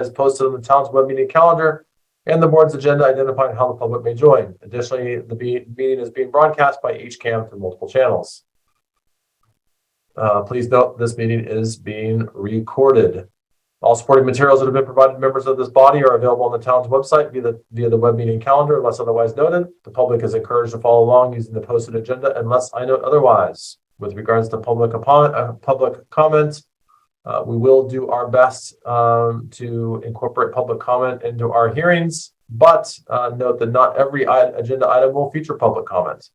is posted on the town's web meeting calendar and the board's agenda identifying how the public may join. Additionally, the meeting is being broadcast by HCAM through multiple channels. Please note this meeting is being recorded. All supporting materials that have been provided to members of this body are available on the town's website via the web meeting calendar, unless otherwise noted. The public is encouraged to follow along using the posted agenda unless I note otherwise. With regards to public comment, we will do our best to incorporate public comment into our hearings, but note that not every agenda item will feature public comment.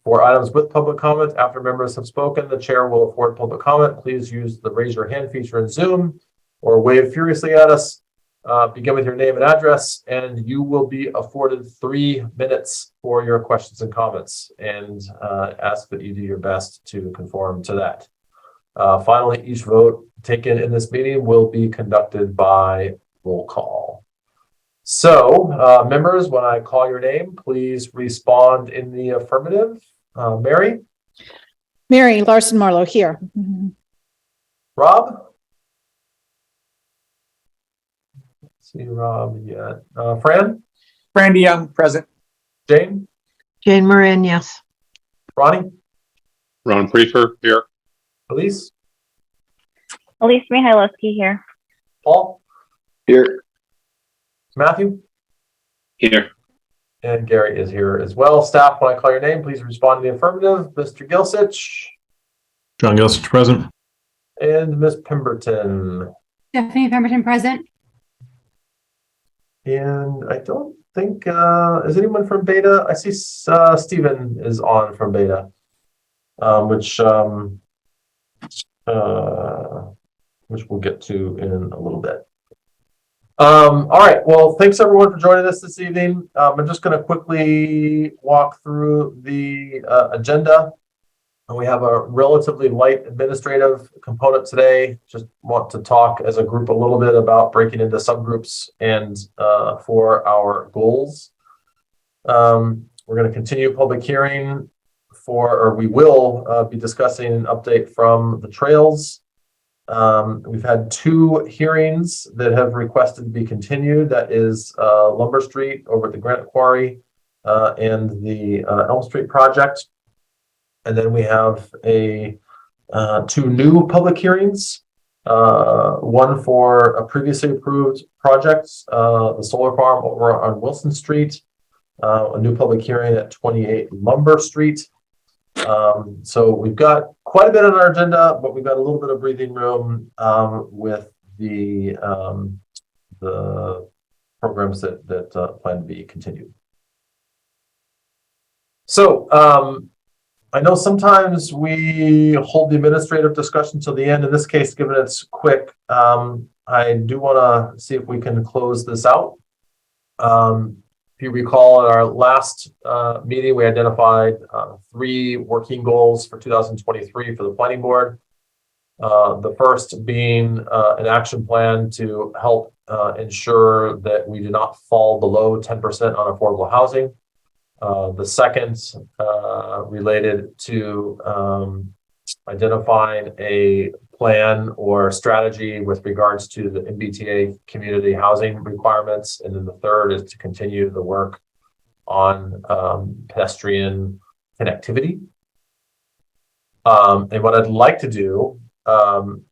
For items with public comment, after members have spoken, the chair will afford public comment. Please use the raise your hand feature in Zoom or wave furiously at us. Begin with your name and address, and you will be afforded 3 minutes for your questions and comments, and ask that you do your best to conform to that. Finally, each vote taken in this meeting will be conducted by roll call. So, members, when I call your name, please respond in the affirmative. Mary? Mary Larson Marlowe, here. Rob? See Rob yet. Fran? Brandy Young, present. Jane? Jane Moran, yes. Ronnie? Ron Prefer, here. Elise? Elise Mihайлowski here. Paul? Here. Matthew? Here. And Gary is here as well. Staff, when I call your name, please respond to the affirmative. Mr. Gilsich? John Gilsich, present. And Ms. Pemberton? Stephanie Pemberton, present. And I don't think, is anyone from Beta? I see Stephen is on from Beta, which we'll get to in a little bit. All right, well, thanks everyone for joining us this evening. I'm just going to quickly walk through the agenda. And we have a relatively light administrative component today. Just want to talk as a group a little bit about breaking into subgroups and for our goals. We're going to continue public hearing we will be discussing an update from the trails. We've had 2 hearings that have requested to be continued. That is Lumber Street over at the Granite Quarry and the Elm Street project. And then we have 2 new public hearings. One for a previously approved project, the solar farm over on Wilson Street, a new public hearing at 28 Lumber Street. So we've got quite a bit on our agenda, but we've got a little bit of breathing room with the programs that plan to be continued. So I know sometimes we hold the administrative discussion till the end. In this case, given it's quick, I do want to see if we can close this out. If you recall, in our last meeting, we identified 3 working goals for 2023 for the planning board. The first being an action plan to help ensure that we do not fall below 10% on affordable housing. The second related to identifying a plan or strategy with regards to the MBTA community housing requirements. And then the third is to continue the work on pedestrian connectivity. And what I'd like to do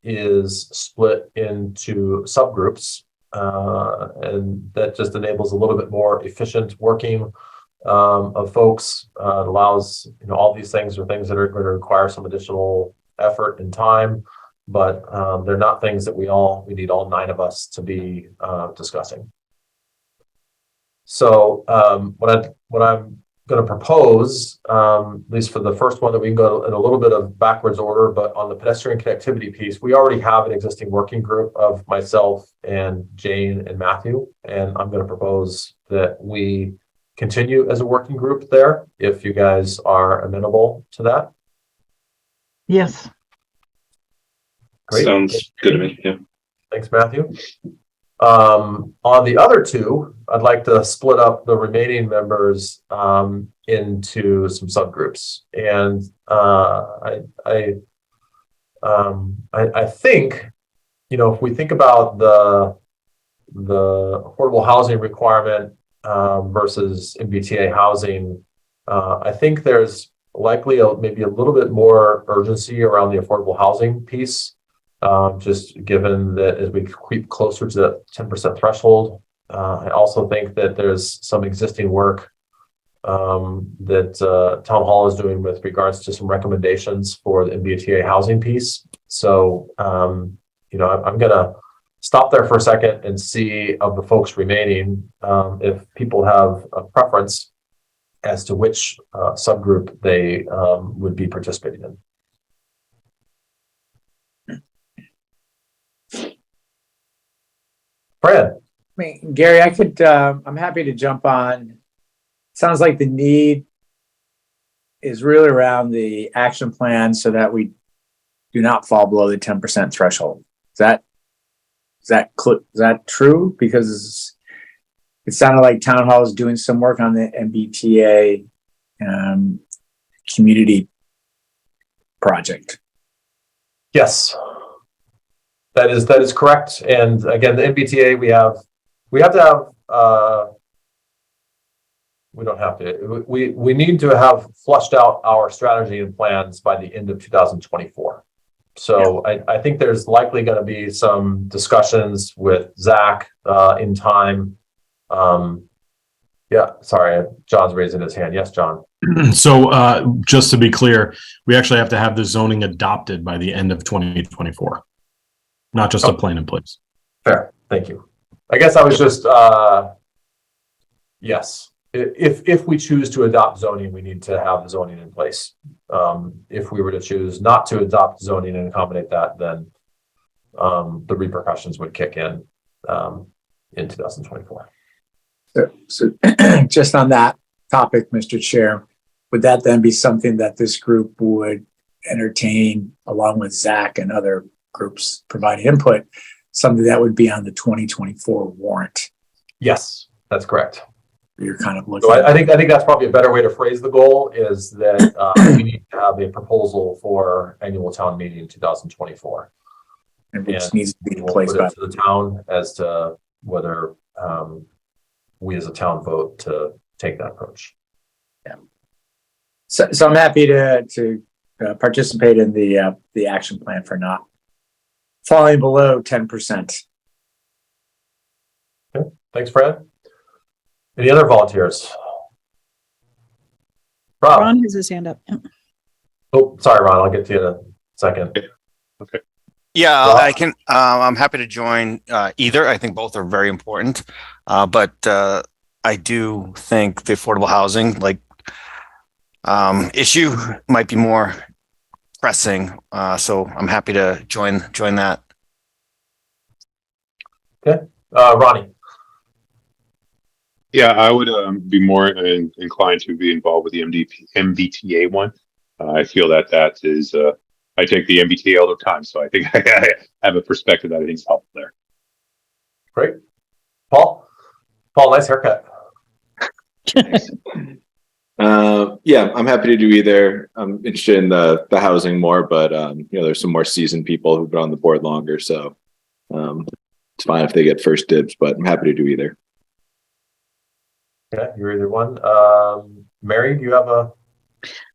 is split into subgroups, and that just enables a little bit more efficient working of folks. Allows, all these things are things that are going to require some additional effort and time, but they're not things that we need all 9 of us to be discussing. So what I'm going to propose, at least for the first one, that we can go in a little bit of backwards order, but on the pedestrian connectivity piece, we already have an existing working group of myself and Jane and Matthew, and I'm going to propose that we continue as a working group there, if you guys are amenable to that. Yes. Great. Sounds good to me. Yeah. Thanks, Matthew. On the other 2, I'd like to split up the remaining members into some subgroups, and I think, if we think about the affordable housing requirement versus MBTA housing, I think there's likely maybe a little bit more urgency around the affordable housing piece, just given that as we creep closer to that 10% threshold. I also think that there's some existing work that Town Hall is doing with regards to some recommendations for the MBTA housing piece. So, I'm going to stop there for a second and see of the folks remaining if people have a preference as to which subgroup they would be participating in. Fred. Gary, I'm happy to jump on. Sounds like the need is really around the action plan so that we do not fall below the 10% threshold. Is that true? Because it sounded like Town Hall is doing some work on the MBTA community project. Yes, that is correct. And again, the MBTA, we need to have flushed out our strategy and plans by the end of 2024. So I think there's likely going to be some discussions with Zach in time. Sorry, John's raising his hand. Yes, John. So just to be clear, we actually have to have the zoning adopted by the end of 2024, not just a plan in place. Fair. Thank you. I guess I was just, yes. If we choose to adopt zoning, we need to have the zoning in place. If we were to choose not to adopt zoning and accommodate that, then the repercussions would kick in 2024. So just on that topic, Mr. Chair, would that then be something that this group would entertain along with Zach and other groups providing input, something that would be on the 2024 warrant? Yes, that's correct. You're kind of looking. So I think that's probably a better way to phrase the goal is that we need to have a proposal for annual town meeting in 2024. And which needs to be in place by the town as to whether we as a town vote to take that approach. Yeah. So I'm happy to participate in the action plan for not falling below 10%. Okay. Thanks, Fred. Any other volunteers? Ron has his hand up. Oh, sorry, Ron. I'll get to you in a second. Okay. Yeah, Rob? I can. I'm happy to join either. I think both are very important, but I do think the affordable housing issue might be more pressing. So I'm happy to join that. Okay, Ronnie. Yeah, I would be more inclined to be involved with the MBTA one. I feel that is, I take the MBTA all the time, so I think I have a perspective that I think is helpful there. Great. Paul, nice haircut. Yeah, I'm happy to do either. I'm interested in the housing more, but there's some more seasoned people who've been on the board longer, so it's fine if they get first dibs, but I'm happy to do either. Okay, you're either one. Mary, do you have a?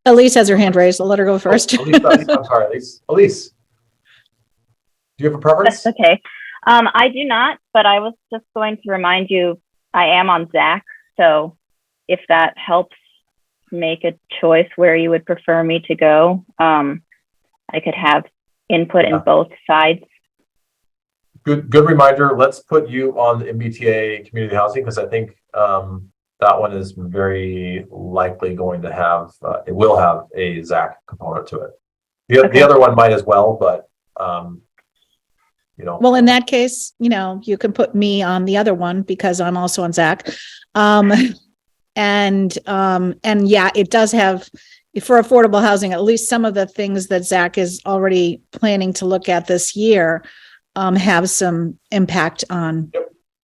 Elise has her hand raised. I'll let her go first. Elise, I'm sorry, Elise. Elise, do you have a preference? That's okay. I do not, but I was just going to remind you, I am on Zach. So if that helps make a choice where you would prefer me to go, I could have input in both sides. Good reminder. Let's put you on the MBTA community housing because I think that one is very likely going to have, it will have a Zach component to it. The other one might as well, but Well, in that case, you can put me on the other one because I'm also on Zach. And yeah, it does have, for affordable housing, at least some of the things that Zach is already planning to look at this year have some impact on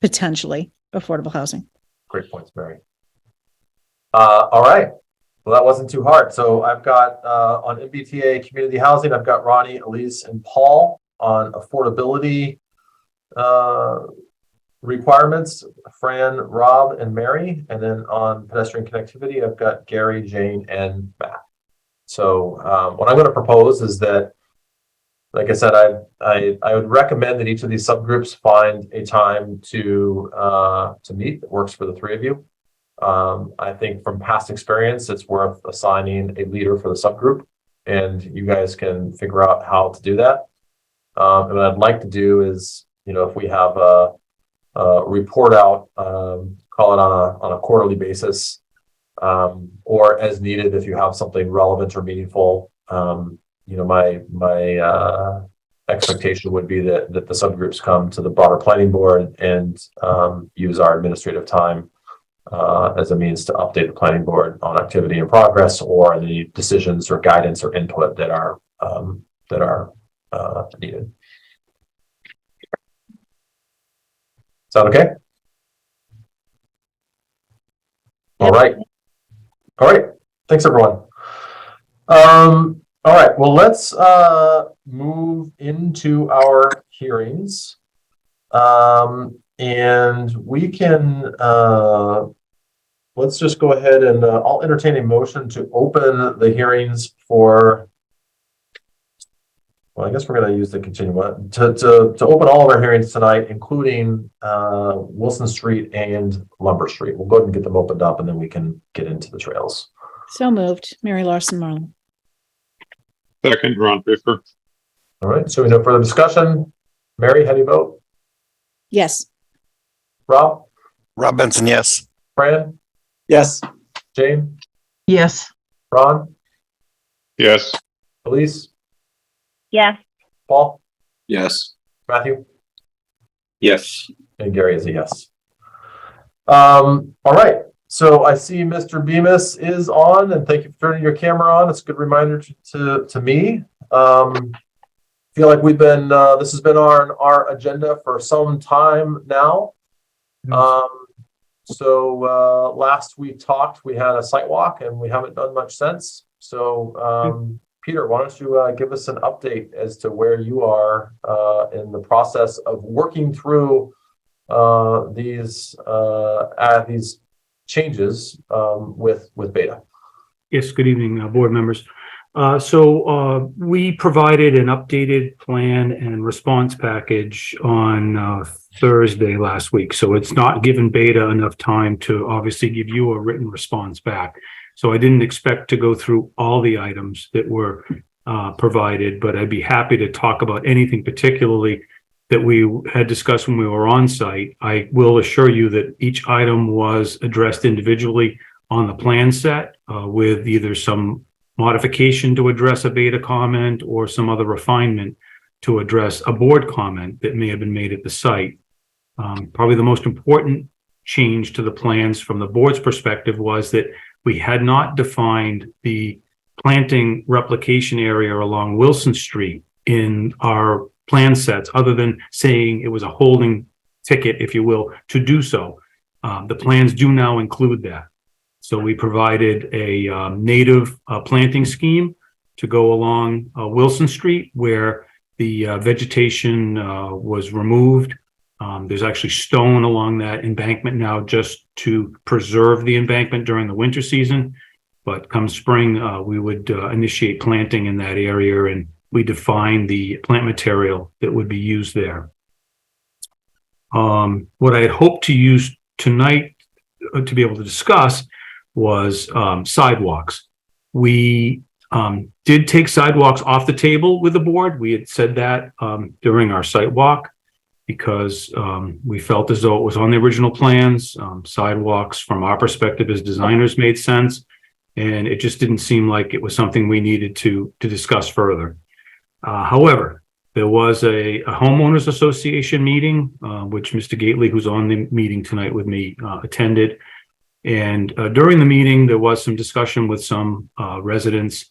potentially affordable housing. Great points, Mary. All right. Well, that wasn't too hard. So I've got on MBTA community housing, I've got Ronnie, Elise, and Paul. On affordability, requirements, Fran, Rob, and Mary. And then on pedestrian connectivity, I've got Gary, Jane, and Matt. So what I'm going to propose is that, like I said, I would recommend that each of these subgroups find a time to meet that works for the three of you. I think from past experience, it's worth assigning a leader for the subgroup, and you guys can figure out how to do that. And what I'd like to do is, if we have a report out, call it on a quarterly basis, or as needed if you have something relevant or meaningful. My expectation would be that the subgroups come to the broader planning board and use our administrative time as a means to update the planning board on activity and progress, or any decisions or guidance or input that are needed. Sound okay? All right. Thanks, everyone. All right. Well, let's move into our hearings. And we can, let's just go ahead and I'll entertain a motion to open the hearings for, well, I guess we're going to use the continuum to open all of our hearings tonight, including Wilson Street and Lumber Street. We'll go ahead and get them opened up, and then we can get into the trails. So moved. Mary Larson Marlin. Second, Ron Pfeffer. All right. So we no further discussion. Mary, how do you vote? Yes. Rob? Rob Benson, yes. Fran? Yes. Jane? Yes. Ron? Yes. Elise? Yes. Paul? Yes. Matthew? Yes. And Gary is a yes. All right. So I see Mr. Bemis is on, and thank you for turning your camera on. It's a good reminder to me. Feel like we've been, this has been on our agenda for some time now. So last we talked, we had a site walk, and we haven't done much since. So Peter, why don't you give us an update as to where you are in the process of working through these changes with Beta. Yes, good evening, board members. So we provided an updated plan and response package on Thursday last week. So it's not given Beta enough time to obviously give you a written response back. So I didn't expect to go through all the items that were provided, but I'd be happy to talk about anything particularly that we had discussed when we were on site. I will assure you that each item was addressed individually on the plan set with either some modification to address a Beta comment or some other refinement to address a board comment that may have been made at the site. Probably the most important change to the plans from the board's perspective was that we had not defined the planting replication area along Wilson Street in our plan sets, other than saying it was a holding ticket, if you will, to do so. The plans do now include that. So we provided a native planting scheme to go along Wilson Street, where the vegetation was removed. There's actually stone along that embankment now just to preserve the embankment during the winter season. But come spring, we would initiate planting in that area, and we define the plant material that would be used there. What I had hoped to use tonight to be able to discuss was sidewalks. We did take sidewalks off the table with the board. We had said that during our site walk because we felt as though it was on the original plans. Sidewalks from our perspective as designers made sense, and it just didn't seem like it was something we needed to discuss further. However, there was a homeowners association meeting, which Mr. Gately, who's on the meeting tonight with me, attended. And during the meeting, there was some discussion with some residents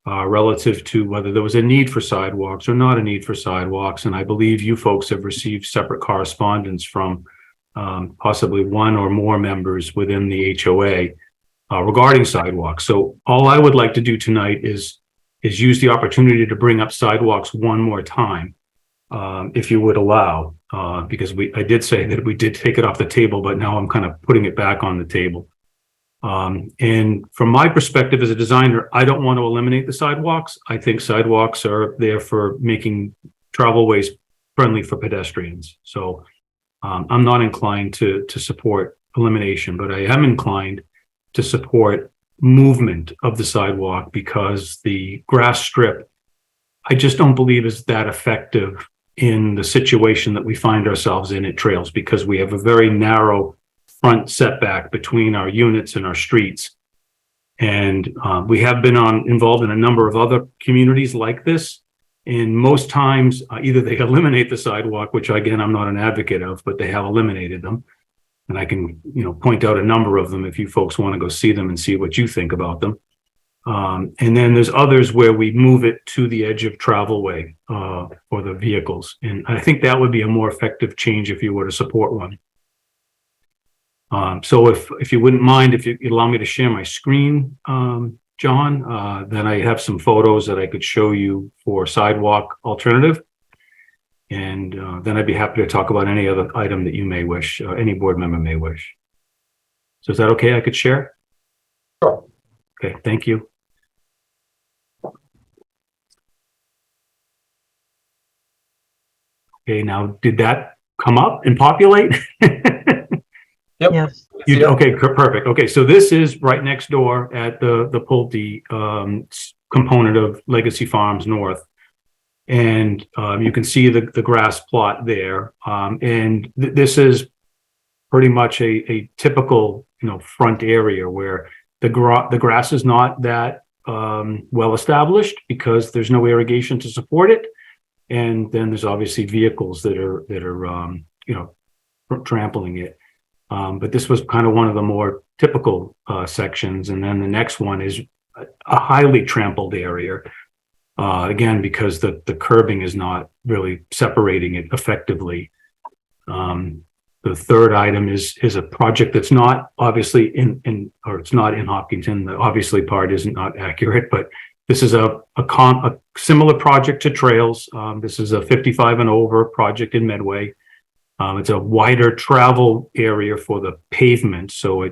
relative to whether there was a need for sidewalks or not a need for sidewalks. And I believe you folks have received separate correspondence from possibly one or more members within the HOA regarding sidewalks. So all I would like to do tonight is use the opportunity to bring up sidewalks one more time. if you would allow, because I did say that we did take it off the table, but now I'm kind of putting it back on the table. And from my perspective as a designer, I don't want to eliminate the sidewalks. I think sidewalks are there for making travel ways friendly for pedestrians. So I'm not inclined to support elimination, but I am inclined to support movement of the sidewalk because the grass strip, I just don't believe is that effective in the situation that we find ourselves in at Trails, because we have a very narrow front setback between our units and our streets. And we have been involved in a number of other communities like this. And most times, either they eliminate the sidewalk, which again, I'm not an advocate of, but they have eliminated them. And I can, point out a number of them if you folks want to go see them and see what you think about them. And then there's others where we move it to the edge of travel way for the vehicles. And I think that would be a more effective change if you were to support one. So if you wouldn't mind, if you allow me to share my screen, John, then I have some photos that I could show you for sidewalk alternative. And then I'd be happy to talk about any other item that you may wish, any board member may wish. So is that okay? I could share? Sure. Okay, thank you. Okay, now did that come up and populate? Yep. Yes. Okay, perfect. Okay, so this is right next door at the Pulte component of Legacy Farms North. And you can see the grass plot there. And this is pretty much a typical, front area where the grass is not that well established because there's no irrigation to support it. And then there's obviously vehicles that are trampling it. But this was kind of one of the more typical sections. And then the next one is a highly trampled area. Again, because the curbing is not really separating it effectively. The third item is a project that's not obviously or it's not in Hopkinton. The obviously part isn't not accurate, but this is a similar project to Trails. This is a 55 and over project in Medway. It's a wider travel area for the pavement. So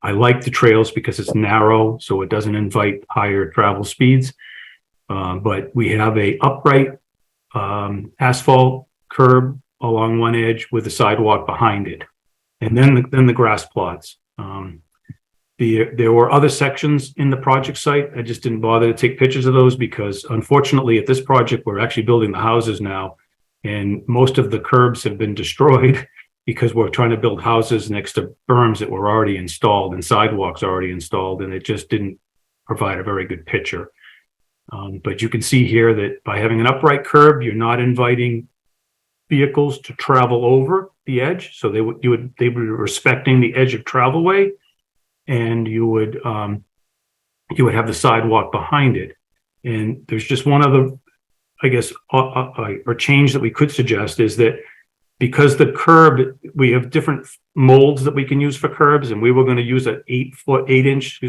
I like the Trails because it's narrow, so it doesn't invite higher travel speeds. But we have a upright asphalt curb along one edge with a sidewalk behind it. And then the grass plots. There were other sections in the project site. I just didn't bother to take pictures of those because unfortunately at this project, we're actually building the houses now. And most of the curbs have been destroyed because we're trying to build houses next to berms that were already installed and sidewalks already installed, and it just didn't provide a very good picture. But you can see here that by having an upright curb, you're not inviting vehicles to travel over the edge. So they would be respecting the edge of travelway, and you would have the sidewalk behind it. And there's just one other, I guess, or change that we could suggest is that because the curb, we have different molds that we can use for curbs, and we were going to use an 8 inch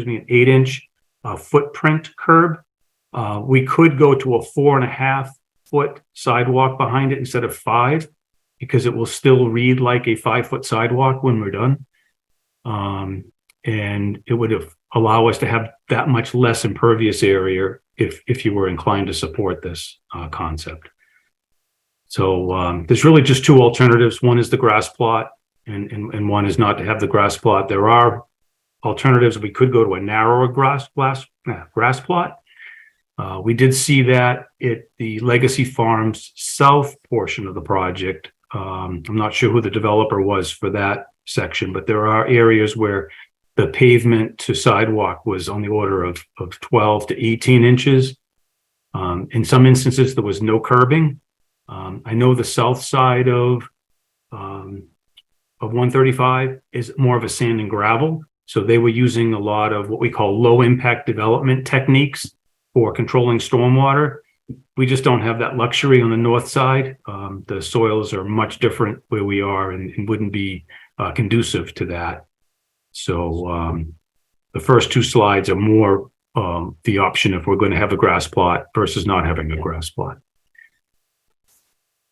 footprint curb. We could go to a 4.5 foot sidewalk behind it instead of 5, because it will still read like a 5 foot sidewalk when we're done. And it would allow us to have that much less impervious area if you were inclined to support this concept. So there's really just two alternatives. One is the grass plot, and one is not to have the grass plot. There are alternatives. We could go to a narrower grass plot. We did see that at the Legacy Farms South portion of the project. I'm not sure who the developer was for that section, but there are areas where the pavement to sidewalk was on the order of 12 to 18 inches. In some instances, there was no curbing. I know the south side of 135 is more of a sand and gravel. So they were using a lot of what we call low impact development techniques for controlling stormwater. We just don't have that luxury on the north side. The soils are much different where we are and wouldn't be conducive to that. So the first two slides are more the option if we're going to have a grass plot versus not having a grass plot.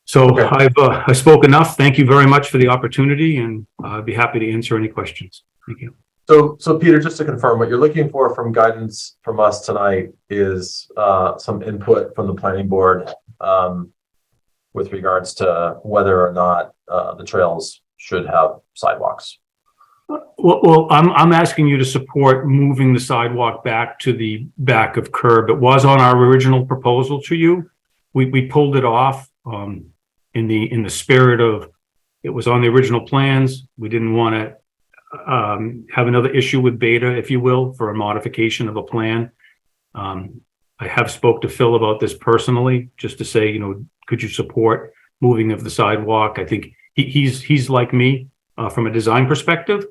So Okay. I've spoke enough. Thank you very much for the opportunity, and I'd be happy to answer any questions. Thank you. So Peter, just to confirm, what you're looking for from guidance from us tonight is some input from the planning board with regards to whether or not the trails should have sidewalks. Well, I'm asking you to support moving the sidewalk back to the back of curb. It was on our original proposal to you. We pulled it off in the spirit of, it was on the original plans. We didn't want to have another issue with Beta, if you will, for a modification of a plan. I have spoke to Phil about this personally, just to say, could you support moving of the sidewalk? I think he's like me from a design perspective.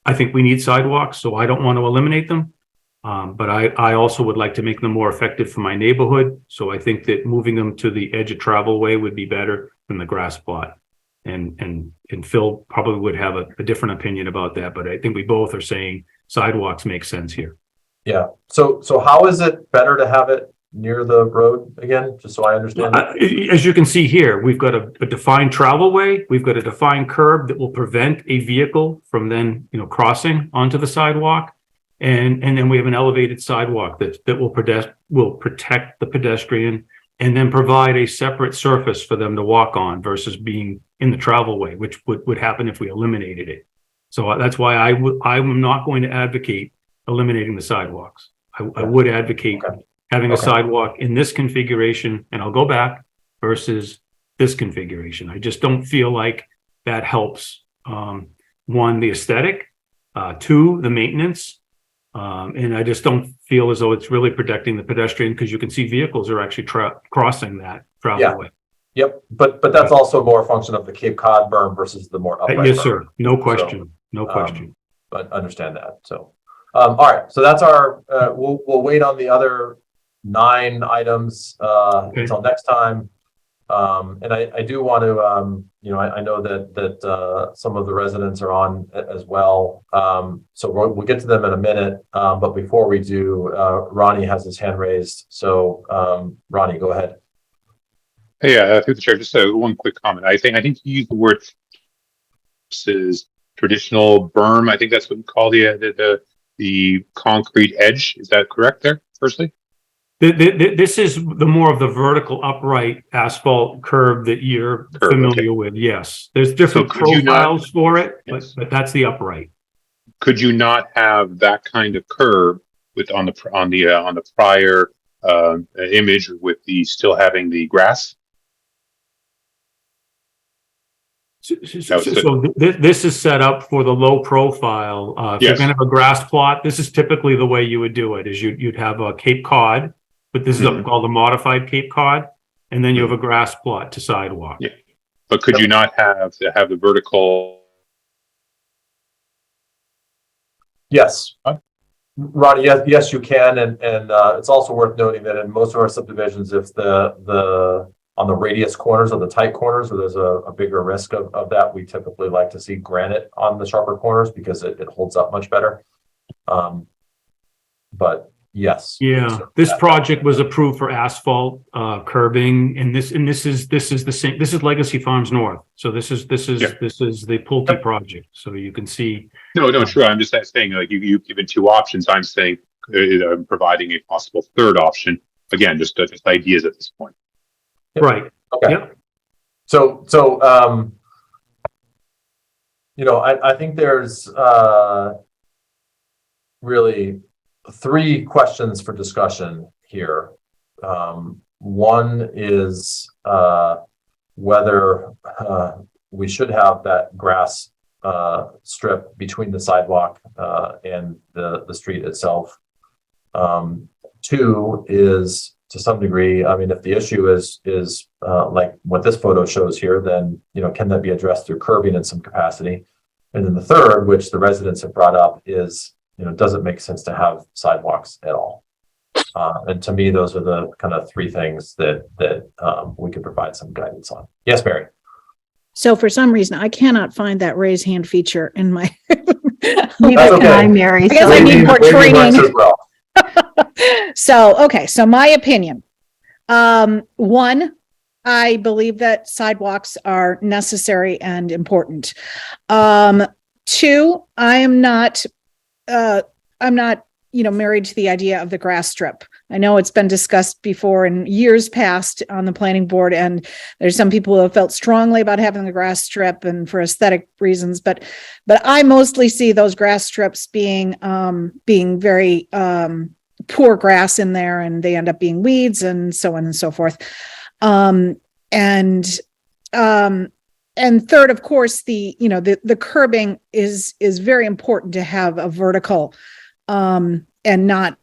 I think we need sidewalks, so I don't want to eliminate them. But I also would like to make them more effective for my neighborhood. So I think that moving them to the edge of travel way would be better than the grass plot. And Phil probably would have a different opinion about that, but I think we both are saying sidewalks make sense here. Yeah. So how is it better to have it near the road again, just so I understand? As you can see here, we've got a defined travel way. We've got a defined curb that will prevent a vehicle from then, crossing onto the sidewalk. And then we have an elevated sidewalk that will protect the pedestrian and then provide a separate surface for them to walk on versus being in the travel way, which would happen if we eliminated it. So that's why I'm not going to advocate eliminating the sidewalks. I would advocate having a sidewalk in this configuration, and I'll go back, versus this configuration. I just don't feel like that helps, one, the aesthetic, two, the maintenance, and I just don't feel as though it's really protecting the pedestrian, because you can see vehicles are actually crossing that travel way. Yep, but that's also more a function of the Cape Cod berm versus the more upright Yes, berm. sir. No question. No question. But understand that. So, all right. So that's our. We'll wait on the other 9 items until next time. And I do want to. I know that some of the residents are on as well. So we'll get to them in a minute. But before we do, Ronnie has his hand raised. So Ronnie, go ahead. Hey, through the chair, just one quick comment. I think you used the word versus traditional berm. I think that's what you call the concrete edge. Is that correct there, firstly? This is the more of the vertical upright asphalt curb that you're familiar with. Yes, there's different profiles for it, but that's the upright. Could you not have that kind of curb with on the prior image with the still having the grass? So this is set up for the low profile. If you're going to have a grass plot, this is typically the way you would do it. Is you'd have a Cape Cod, but this is called a modified Cape Cod, and then you have a grass plot to sidewalk. Yeah, but could you not have the vertical? Yes, Ronnie. Yes, you can, and it's also worth noting that in most of our subdivisions, if the on the radius corners or the tight corners where there's a bigger risk of that, we typically like to see granite on the sharper corners because it holds up much better. But yes. Yeah, this project was approved for asphalt curbing, and this is the same. This is Legacy Farms North. So this is the Pulte project. So you can see. No, true. I'm just saying, like you've given 2 options. I'm saying I'm providing a possible third option. Again, just ideas at this point. Right. Okay. Yep. So I think there's really 3 questions for discussion here. One is whether we should have that grass strip between the sidewalk and the street itself. 2 is, to some degree, I mean, if the issue is like what this photo shows here, then, can that be addressed through curbing in some capacity? And then the third, which the residents have brought up, is, does it make sense to have sidewalks at all? And to me, those are the kind of 3 things that we could provide some guidance on. Yes, Mary. So for some reason, I cannot find that raise hand feature in my. Neither can I, Mary. I guess I need more Waving training. as well. So my opinion. 1, I believe that sidewalks are necessary and important. Two, I'm not, married to the idea of the grass strip. I know it's been discussed before in years past on the planning board, and there's some people who have felt strongly about having the grass strip and for aesthetic reasons, but I mostly see those grass strips being very poor grass in there, and they end up being weeds and so on and so forth. And third, of course, the curbing is very important to have a vertical, and not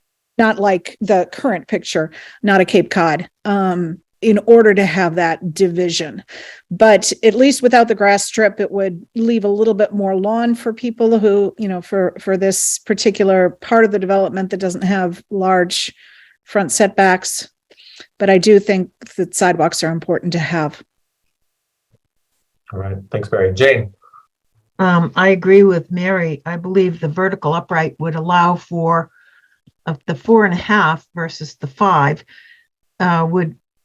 like the current picture, not a Cape Cod, in order to have that division. But at least without the grass strip, it would leave a little bit more lawn for people who, for this particular part of the development that doesn't have large front setbacks. But I do think that sidewalks are important to have. All right. Thanks, Mary. Jane. I agree with Mary. I believe the vertical upright would allow for the 4.5 versus the 5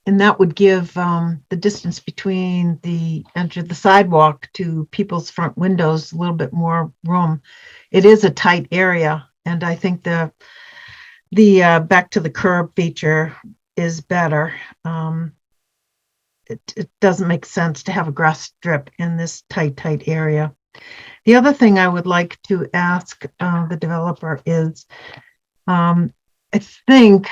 and that would give the distance between the edge of the sidewalk to people's front windows a little bit more room. It is a tight area, and I think the back to the curb feature is better. It doesn't make sense to have a grass strip in this tight area. The other thing I would like to ask the developer is, I think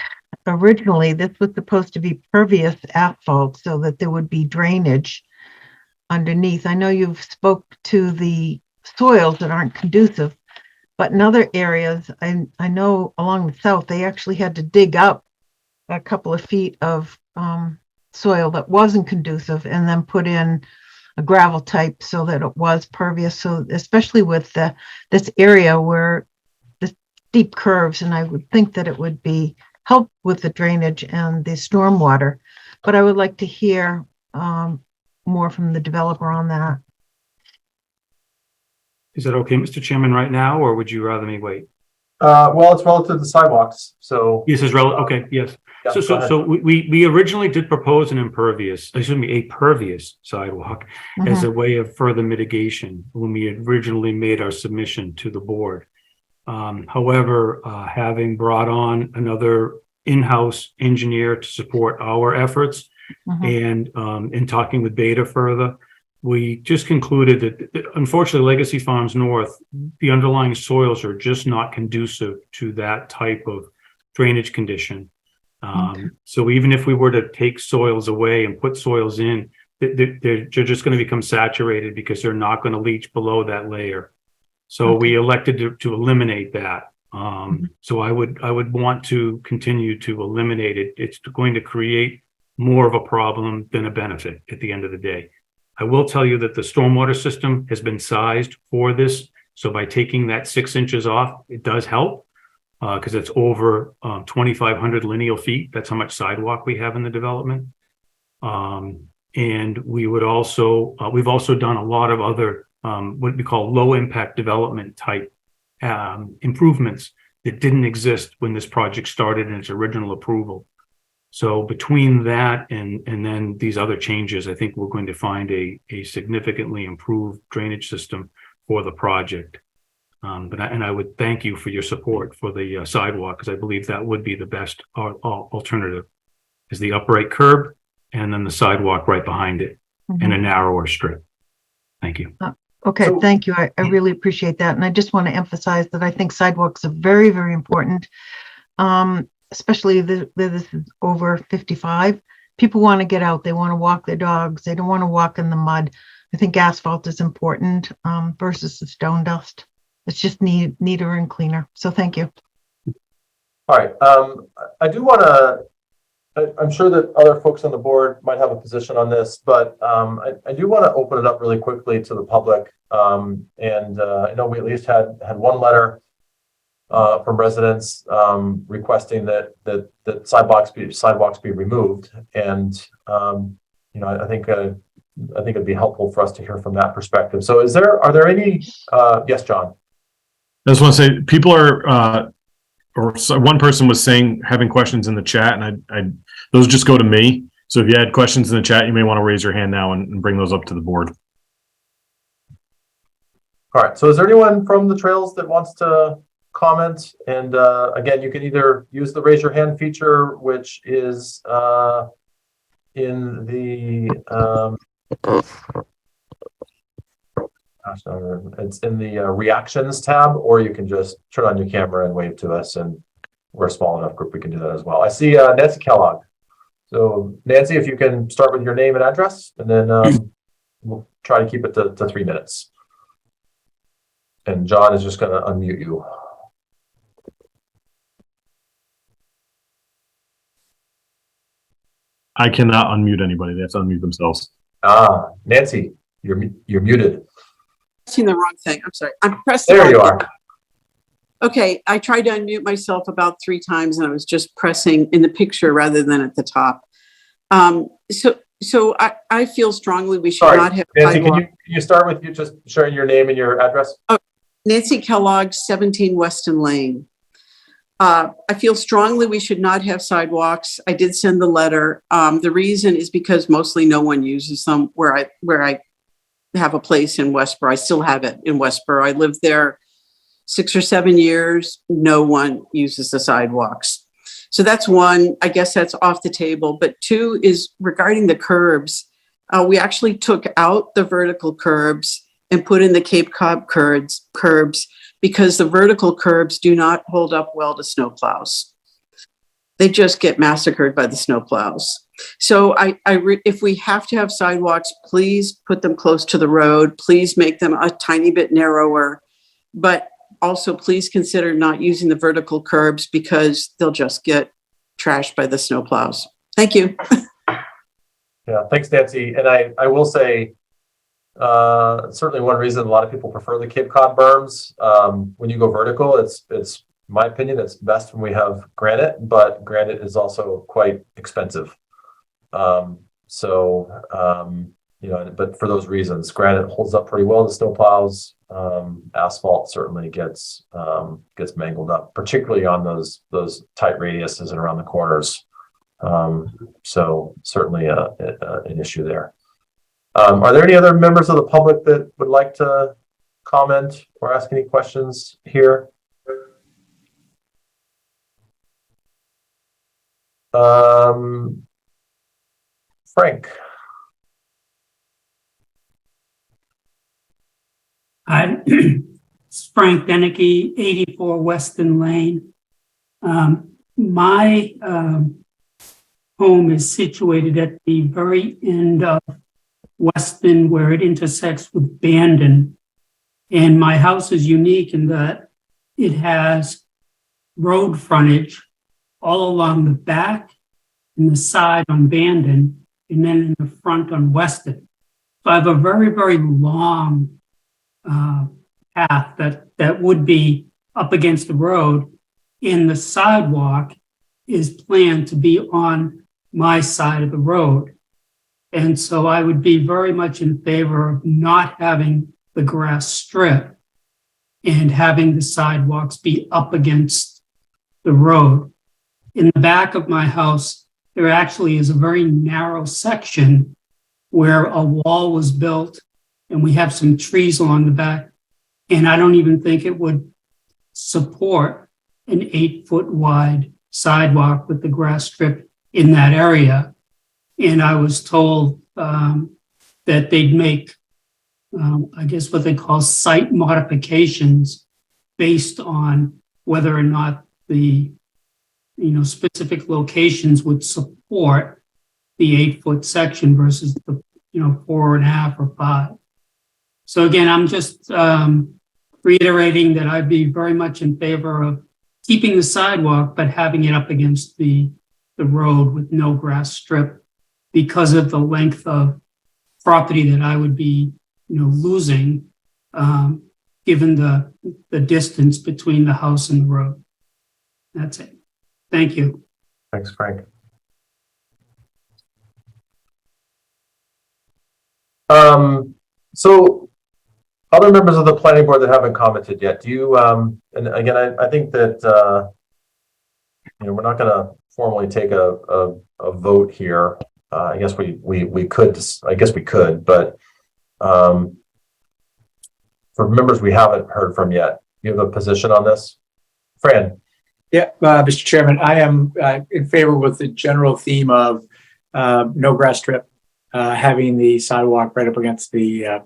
originally this was supposed to be pervious asphalt so that there would be drainage underneath. I know you've spoke to the soils that aren't conducive, but in other areas, I know along the south, they actually had to dig up a couple of feet of soil that wasn't conducive and then put in a gravel type so that it was pervious. So especially with this area where the steep curves, and I would think that it would be help with the drainage and the stormwater. But I would like to hear more from the developer on that. Is that okay, Mr. Chairman, right now, or would you rather me wait? Well, it's relative to sidewalks, so. This is relevant. Okay, yes. Yeah, So we originally did propose a pervious sidewalk as a way of further mitigation when we originally made our submission to the board. However, having brought on another in-house engineer to support our efforts and in talking with Beta further, we just concluded that unfortunately Legacy Farms North, the underlying soils are just not conducive to that type of drainage condition. So even if we were to take soils away and put soils in, they're just going to become saturated because they're not going to leach below that layer. So we elected to eliminate that. So I would want to continue to eliminate it. It's going to create more of a problem than a benefit at the end of the day. I will tell you that the stormwater system has been sized for this. So by taking that 6 inches off, it does help because it's over 2,500 lineal feet. That's how much sidewalk we have in the development. And we would also, we've also done a lot of other what we call low impact development type improvements that didn't exist when this project started in its original approval. So between that and then these other changes, I think we're going to find a significantly improved drainage system for the project. But I would thank you for your support for the sidewalk, because I believe that would be the best alternative, is the upright curb and then the sidewalk right behind it and a narrower strip. Thank you. Okay, thank you. I really appreciate that. And I just want to emphasize that I think sidewalks are very, very important. Especially this is over 55. People want to get out. They want to walk their dogs. They don't want to walk in the mud. I think asphalt is important versus the stone dust. It's just neater and cleaner. So thank you. All right. I do want to, I'm sure that other folks on the board might have a position on this, but I do want to open it up really quickly to the public. I know we at least had one letter from residents requesting that sidewalks be removed, and I think it'd be helpful for us to hear from that perspective. So, are there any? Yes, John. I just want to say people are, one person was saying having questions in the chat, and those just go to me. So if you had questions in the chat, you may want to raise your hand now and bring those up to the board. All right, so is there anyone from the trails that wants to comment? And again, you can either use the raise your hand feature, which is in the it's in the reactions tab, or you can just turn on your camera and wave to us, and we're a small enough group we can do that as well. I see Nancy Kellogg. So Nancy, if you can start with your name and address, and then we'll try to keep it to 3 minutes. And John is just going to unmute you. I cannot unmute anybody. They have to unmute themselves. Nancy, you're muted. Pressing the wrong thing. I'm sorry. I'm pressing. There you are. Okay, I tried to unmute myself about 3 times, and I was just pressing in the picture rather than at the top. So I feel strongly we should not have. Nancy, can you start with you just sharing your name and your address? Oh, Nancy Kellogg, 17 Weston Lane. I feel strongly we should not have sidewalks. I did send the letter. The reason is because mostly no one uses them where I have a place in Westboro. I still have it in Westboro. I lived there 6 or 7 years. No one uses the sidewalks. So that's one. I guess that's off the table. But 2 is regarding the curbs. We actually took out the vertical curbs and put in the Cape Cod curbs because the vertical curbs do not hold up well to snowplows. They just get massacred by the snowplows. So if we have to have sidewalks, please put them close to the road. Please make them a tiny bit narrower. But also, please consider not using the vertical curbs because they'll just get trashed by the snowplows. Thank you. Yeah, thanks, Nancy. And I will say, certainly one reason a lot of people prefer the Cape Cod berms. When you go vertical, it's my opinion, it's best when we have granite, but granite is also quite expensive. You know, but for those reasons, granite holds up pretty well to snowplows. Asphalt certainly gets mangled up, particularly on those tight radiuses and around the corners. So certainly an issue there. Are there any other members of the public that would like to comment or ask any questions here? Frank. It's Frank Deneke, 84 Weston Lane. My home is situated at the very end of Weston where it intersects with Bandon. And my house is unique in that it has road frontage all along the back and the side on Bandon, and then in the front on Weston. So I have a very, very long path that would be up against the road, and the sidewalk is planned to be on my side of the road. And so I would be very much in favor of not having the grass strip and having the sidewalks be up against the road. In the back of my house, there actually is a very narrow section where a wall was built, and we have some trees along the back. And I don't even think it would support an 8-foot wide sidewalk with the grass strip in that area. And I was told that they'd make, I guess, what they call site modifications based on whether or not the specific locations would support the 8-foot section versus the 4.5 or 5. So again, I'm just reiterating that I'd be very much in favor of keeping the sidewalk, but having it up against the road with no grass strip because of the length of property that I would be, losing, given the distance between the house and the road. That's it. Thank you. Thanks, Frank. So other members of the planning board that haven't commented yet, do you, and again, I think that, we're not going to formally take a vote here. I guess we could, but for members we haven't heard from yet, you have a position on this? Fran? Yeah, Mr. Chairman, I am in favor with the general theme of no grass strip, having the sidewalk right up against the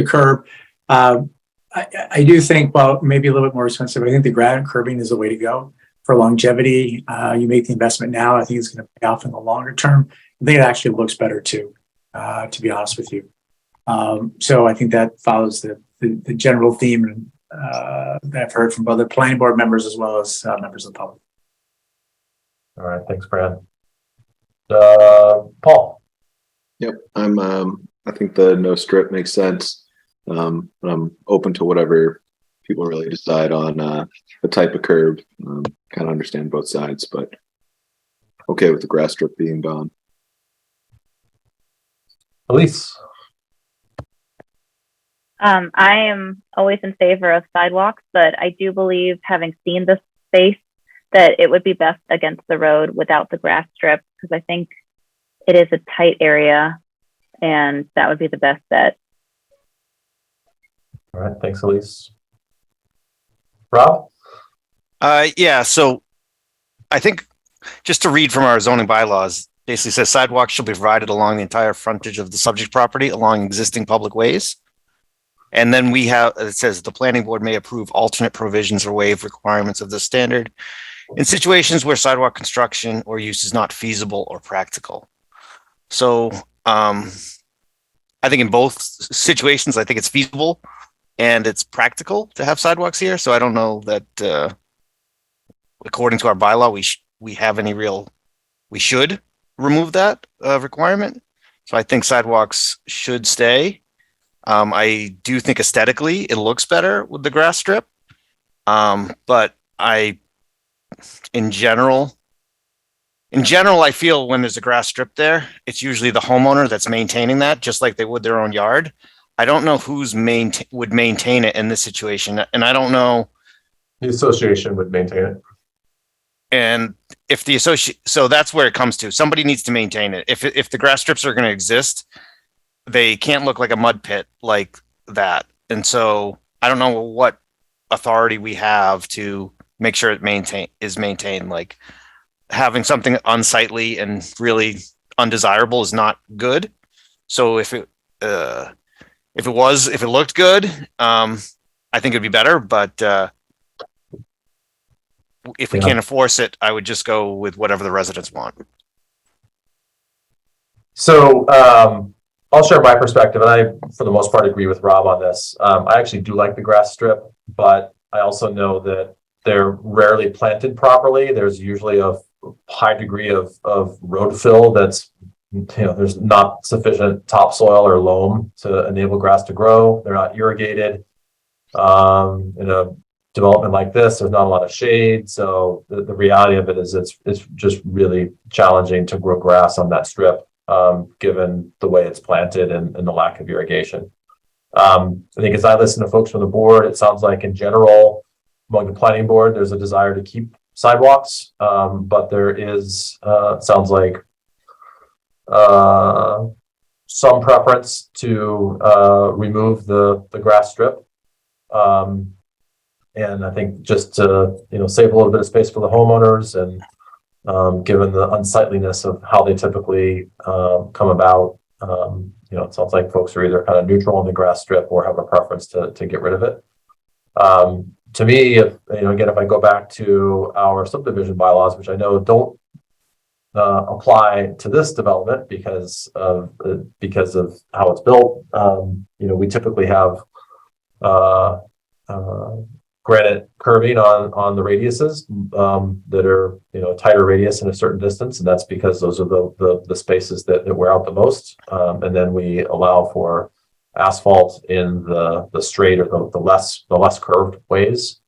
curb. I do think, well, maybe a little bit more expensive. I think the granite curbing is the way to go for longevity. You make the investment now. I think it's going to pay off in the longer term. I think it actually looks better too, to be honest with you. So I think that follows the general theme that I've heard from other planning board members as well as members of the public. All right, thanks, Brad. Paul? Yep, I think the no strip makes sense. I'm open to whatever people really decide on the type of curb. Kind of understand both sides, but okay with the grass strip being gone. Elise? I am always in favor of sidewalks, but I do believe, having seen the space, that it would be best against the road without the grass strip, because I think it is a tight area and that would be the best bet. All right, thanks, Elise. Rob? Yeah, so I think just to read from our zoning bylaws, basically says sidewalks shall be provided along the entire frontage of the subject property along existing public ways. And then it says the planning board may approve alternate provisions or waive requirements of the standard in situations where sidewalk construction or use is not feasible or practical. So I think in both situations, I think it's feasible and it's practical to have sidewalks here. So I don't know that according to our bylaw, we should remove that requirement. So I think sidewalks should stay. I do think aesthetically it looks better with the grass strip. But in general, I feel when there's a grass strip there, it's usually the homeowner that's maintaining that, just like they would their own yard. I don't know who's would maintain it in this situation, and I don't know. The association would maintain it. And if the so that's where it comes to. Somebody needs to maintain it. If the grass strips are going to exist, they can't look like a mud pit like that. And so I don't know what authority we have to make sure it is maintained. Like having something unsightly and really undesirable is not good. So if it looked good, I think it'd be better. But if we can't enforce it, I would just go with whatever the residents want. So I'll share my perspective, and I, for the most part, agree with Rob on this. I actually do like the grass strip, but I also know that they're rarely planted properly. There's usually a high degree of road fill that's, there's not sufficient topsoil or loam to enable grass to grow. They're not irrigated. In a development like this, there's not a lot of shade. So the reality of it is it's just really challenging to grow grass on that strip, given the way it's planted and the lack of irrigation. I think as I listen to folks from the board, it sounds like in general, among the planning board, there's a desire to keep sidewalks, but there is, sounds like, some preference to remove the grass strip. And I think just to save a little bit of space for the homeowners, and given the unsightliness of how they typically come about, it sounds like folks are either kind of neutral on the grass strip or have a preference to get rid of it. To me, if I go back to our subdivision bylaws, which I know don't apply to this development because of how it's built, we typically have granite curbing on the radiuses that are tighter radius in a certain distance, and that's because those are the spaces that wear out the most. And then we allow for asphalt in the straight or the less curved ways.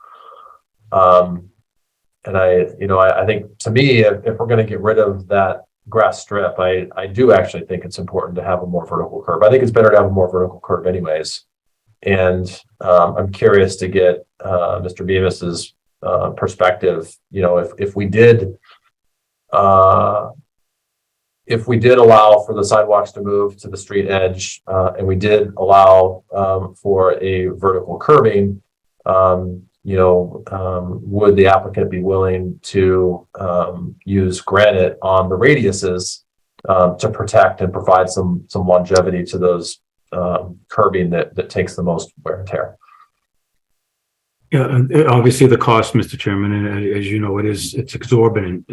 And I think, to me, if we're going to get rid of that grass strip, I do actually think it's important to have a more vertical curve. I think it's better to have a more vertical curve anyways. And I'm curious to get Mr. Bemis's perspective. If we did, if we did allow for the sidewalks to move to the street edge, and we did allow for a vertical curbing, would the applicant be willing to use granite on the radiuses to protect and provide some longevity to those curbing that takes the most wear and tear? Yeah, and obviously the cost, Mr. Chairman, and as you know, it's exorbitant.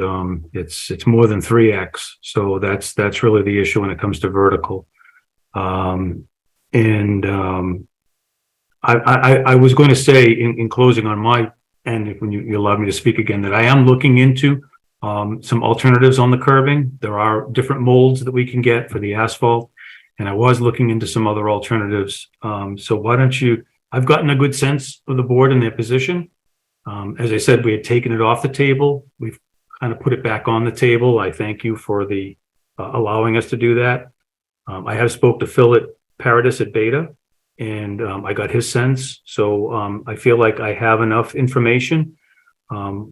It's more than 3x. So that's really the issue when it comes to vertical. I was going to say in closing on my end, if you allow me to speak again, that I am looking into some alternatives on the curbing. There are different molds that we can get for the asphalt, and I was looking into some other alternatives. So why don't you? I've gotten a good sense of the board and their position. As I said, we had taken it off the table. We've kind of put it back on the table. I thank you for the allowing us to do that. I have spoke to Philip Paradis at Beta, and I got his sense. So I feel like I have enough information. We're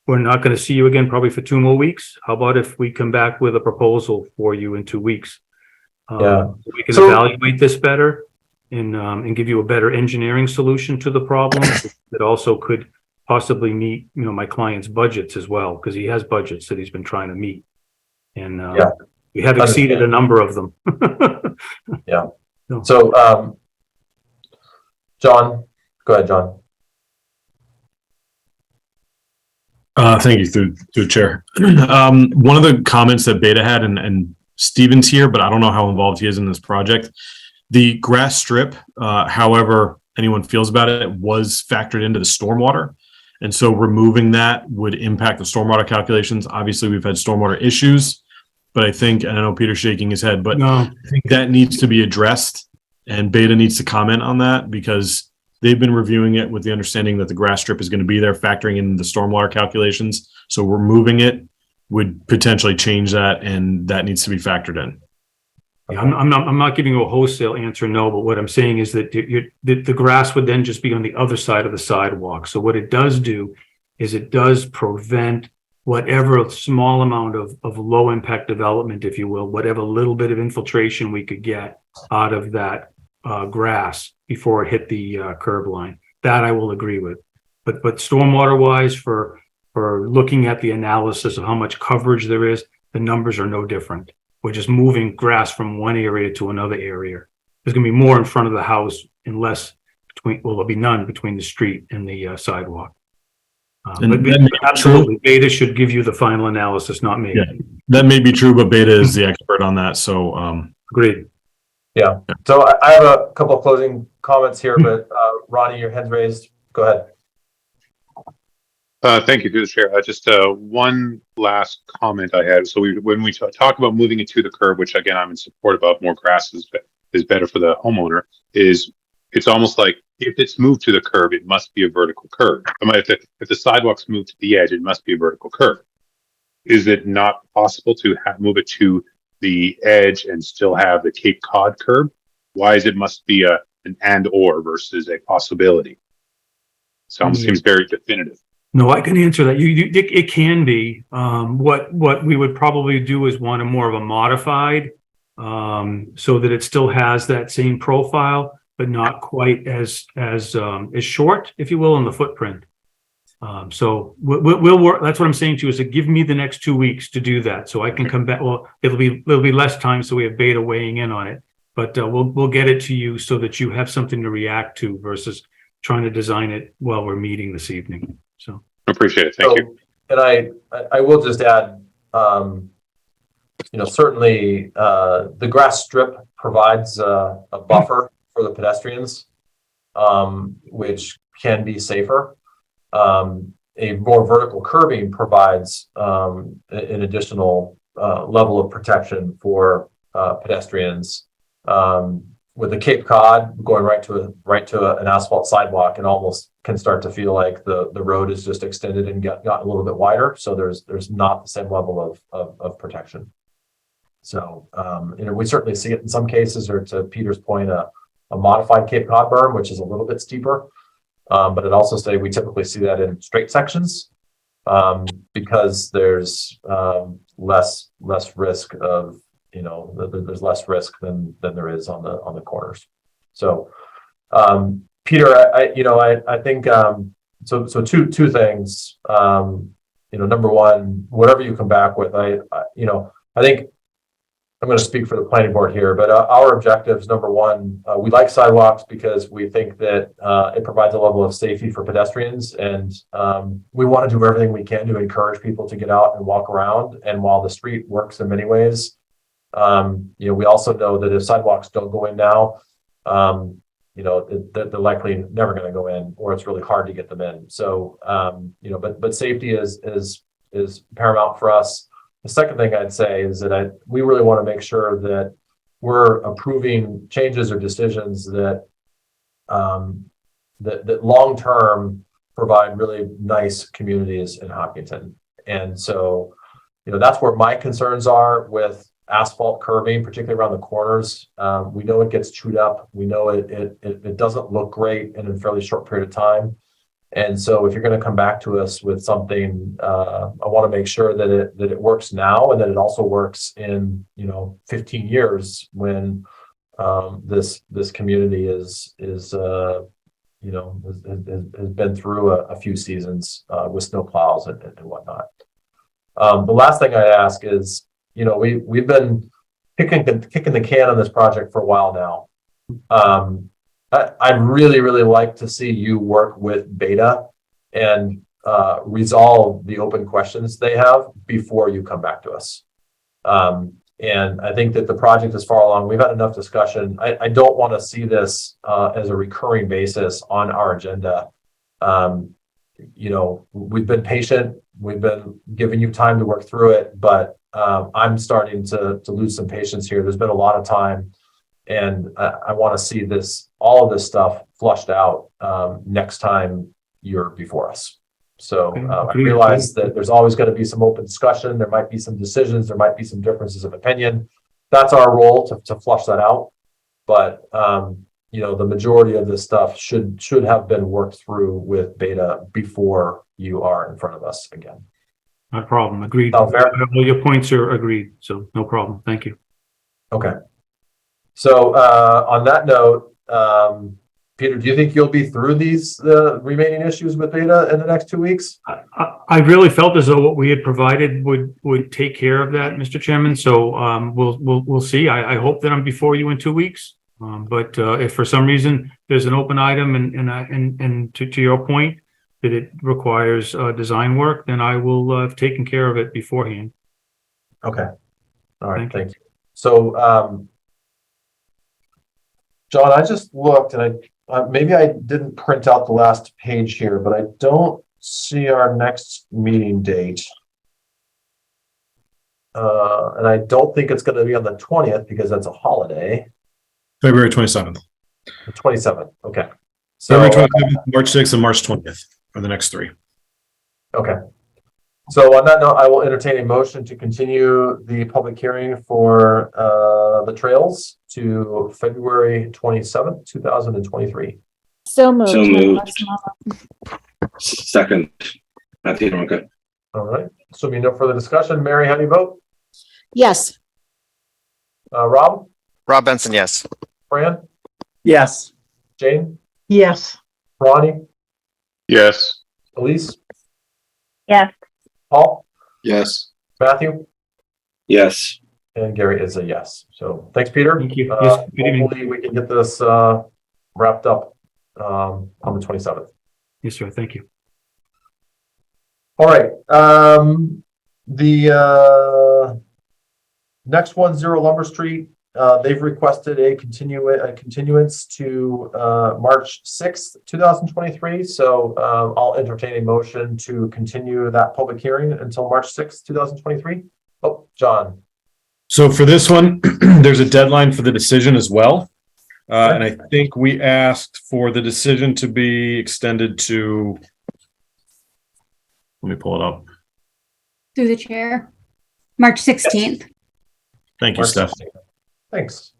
not going to see you again probably for 2 more weeks. How about if we come back with a proposal for you in 2 weeks? We can evaluate this better and give you a better engineering solution to the problem that also could possibly meet, my client's budgets as well, because he has budgets that he's been trying to meet. And we have exceeded a number of them. Yeah. So, John, go ahead, John. Thank you through the chair. One of the comments that Beta had, and Steven's here, but I don't know how involved he is in this project. The grass strip, however anyone feels about it, was factored into the stormwater. And so removing that would impact the stormwater calculations. Obviously, we've had stormwater issues, but I think, and I know Peter's shaking his head, but I think that needs to be addressed, and Beta needs to comment on that because they've been reviewing it with the understanding that the grass strip is going to be there, factoring in the stormwater calculations. So removing it would potentially change that, and that needs to be factored in. Yeah, I'm not giving you a wholesale answer, no, but what I'm saying is that the grass would then just be on the other side of the sidewalk. So what it does do is it does prevent whatever small amount of low impact development, if you will, whatever little bit of infiltration we could get out of that grass before it hit the curb line. That I will agree with. But stormwater wise, for looking at the analysis of how much coverage there is, the numbers are no different. We're just moving grass from one area to another area. There's going to be more in front of the house and less there'll be none between the street and the sidewalk. But absolutely, Beta should give you the final analysis, not me. Yeah, that may be true, but Beta is the expert on that. So agreed. Yeah. So I have a couple of closing comments here, but Ronnie, your hand's raised. Go ahead. Thank you, through the chair. Just one last comment I had. So when we talk about moving it to the curb, which again I'm in support about, more grass is better for the homeowner. It's almost like if it's moved to the curb, it must be a vertical curb. If the sidewalk's moved to the edge, it must be a vertical curb. Is it not possible to move it to the edge and still have the Cape Cod curb? Why is it must be an and/or versus a possibility? So it seems very definitive. No, I can answer that. It can be. What we would probably do is want a more of a modified, so that it still has that same profile, but not quite as short, if you will, in the footprint. So we'll work. That's what I'm saying to you is to give me the next 2 weeks to do that, so I can come back. Well, it'll be less time, so we have Beta weighing in on it, but we'll get it to you so that you have something to react to versus trying to design it while we're meeting this evening. So appreciate it. Thank you. And I will just add, certainly the grass strip provides a buffer for the pedestrians, which can be safer. A more vertical curbing provides an additional level of protection for pedestrians. With the Cape Cod going right to an asphalt sidewalk, it almost can start to feel like the road is just extended and got a little bit wider. So there's not the same level of protection. So we certainly see it in some cases, or to Peter's point, a modified Cape Cod berm, which is a little bit steeper. But it also we typically see that in straight sections. because there's less risk of, there's less risk than there is on the corners. So, Peter, I think so two things. Number one, whatever you come back with, I think I'm going to speak for the planning board here, but our objectives, number one, we like sidewalks because we think that it provides a level of safety for pedestrians, and we want to do everything we can to encourage people to get out and walk around. And while the street works in many ways, we also know that if sidewalks don't go in now, they're likely never going to go in, or it's really hard to get them in. So, but safety is paramount for us. The second thing I'd say is that we really want to make sure that we're approving changes or decisions that that long term provide really nice communities in Hopkinton. And so, that's where my concerns are with asphalt curving, particularly around the corners. We know it gets chewed up. We know it doesn't look great in a fairly short period of time. And so if you're going to come back to us with something, I want to make sure that it works now, and that it also works in 15 years when this community has been through a few seasons with snow plows and whatnot. The last thing I'd ask is, we've been kicking the can on this project for a while now. I'd really like to see you work with Beta and resolve the open questions they have before you come back to us. And I think that the project is far along. We've had enough discussion. I don't want to see this as a recurring basis on our agenda. We've been patient. We've been giving you time to work through it, but I'm starting to lose some patience here. There's been a lot of time, and I want to see all of this stuff flushed out next time you're before us. So I realize that there's always going to be some open discussion. There might be some decisions. There might be some differences of opinion. That's our role to flush that out. But the majority of this stuff should have been worked through with Beta before you are in front of us again. No problem. Agreed. All your points are agreed. So no problem. Thank you. Okay. So on that note, Peter, do you think you'll be through the remaining issues with Beta in the next 2 weeks? I really felt as though what we had provided would take care of that, Mr. Chairman. So we'll see. I hope that I'm before you in 2 weeks. But if for some reason there's an open item and to your point that it requires design work, then I will have taken care of it beforehand. Okay. All right. Thank you. So, John, I just looked, and maybe I didn't print out the last page here, but I don't see our next meeting date. And I don't think it's going to be on the 20th because that's a holiday. February 27th. The 27th. Okay. So, February 27th, March 6th, and March 20th are the next three. Okay. So on that note, I will entertain a motion to continue the public hearing for the trails to February 27th, 2023. So moved. So moved. Second, Matthew Ronca. All right. Assuming no further discussion, Mary, how do you vote? Yes. Rob? Rob Benson, yes. Fran? Yes. Jane? Yes. Ronnie? Yes. Elise? Yes. Paul? Yes. Matthew? Yes. And Gary is a yes. So thanks, Peter. Thank you. Yes, good evening. Hopefully we can get this wrapped up on the 27th. Yes, sir. Thank you. All right. The next one, 0 Lumber Street. They've requested a continuance to March 6th, 2023. So I'll entertain a motion to continue that public hearing until March 6th, 2023. Oh, John. So for this one, there's a deadline for the decision as well. And I think we asked for the decision to be extended to, let me pull it up. Through the chair. March 16th. Thank you, March Steph. 16th. Thanks.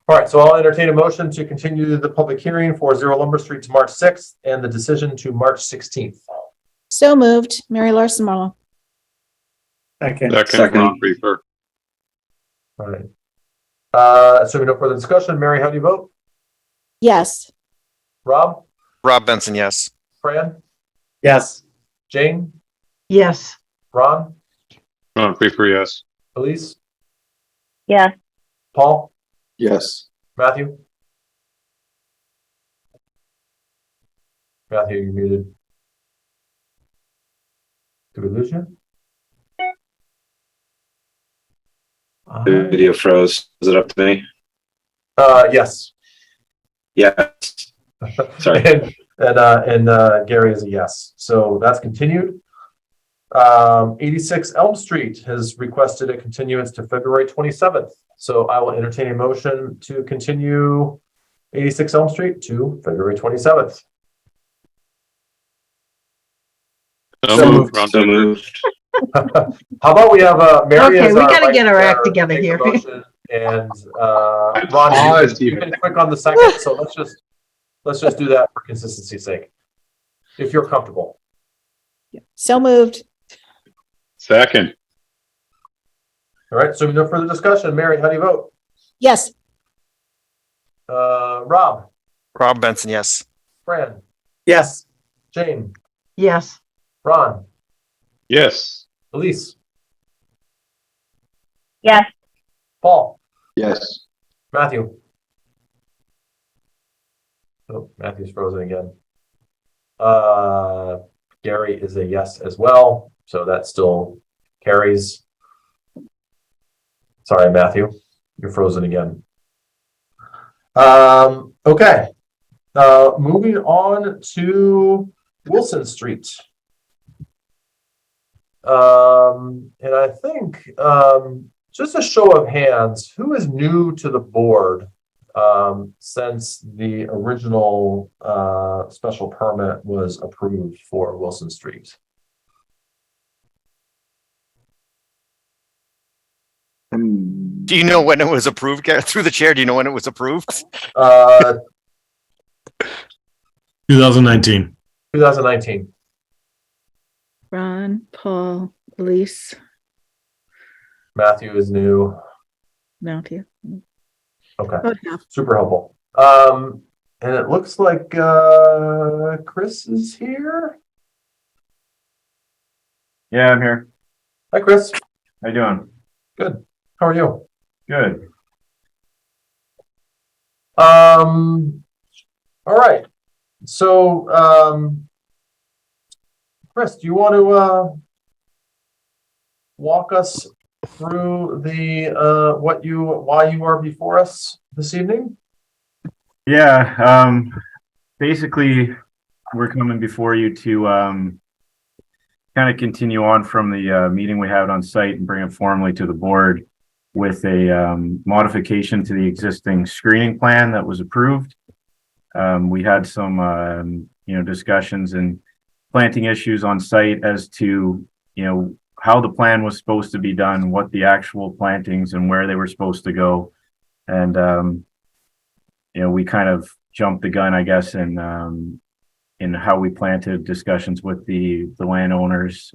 All right, so I'll entertain a motion to continue the public hearing for 0 Lumber Street to March 6th and the decision to March 16th. So moved. Mary Larson Marlowe. Second. Second, Ron Prefer. All right. Assuming no further discussion, Mary, how do you vote? Yes. Rob, Rob Benson, yes. Fran, Yes. Jane, Yes. Ron, Ron Prefer, yes. Elise, Yes. Paul, Yes. Matthew? Matthew, you're muted. Did we lose you? The video froze. Is it up to me? Yes. Yes. Sorry. And Gary is a yes. So that's continued. 86 Elm Street has requested a continuance to February 27th. So I will entertain a motion to continue 86 Elm Street to February 27th. So moved, Ron So Prefer. moved. How about we have Mary Okay, as we our gotta vice get our act chair together make the here. motion, and Ron, Paused you've even. been quick on the second, so let's just do that for consistency's sake. If you're comfortable. So moved. Second, All right, so no further discussion. Mary, how do you vote? Yes. Rob, Rob Benson, yes. Fran, Yes. Jane, Yes. Ron, yes. Elise, Yes. Paul, Yes. Matthew. Oh, Matthew's frozen again. Gary is a yes as well, so that still carries. Sorry, Matthew, you're frozen again. Okay. Moving on to Wilson Street. And I think just a show of hands, who is new to the board since the original special permit was approved for Wilson Street? Do you know when it was approved, Garrett? Through the chair, do you know when it was approved? 2019. 2019. Ron, Paul, Elise, Matthew is new. Matthew. Okay, About half. super helpful. And it looks like Chris is here. Yeah, I'm here. Hi, Chris. How you doing? Good. How are you? Good. All right. So, Chris, do you want to walk us through the why you are before us this evening? Yeah. Basically, we're coming before you to kind of continue on from the meeting we had on site and bring it formally to the board with a modification to the existing screening plan that was approved. We had some discussions and planting issues on site as to how the plan was supposed to be done, what the actual plantings and where they were supposed to go, and we kind of jumped the gun, I guess, in how we planted discussions with the landowners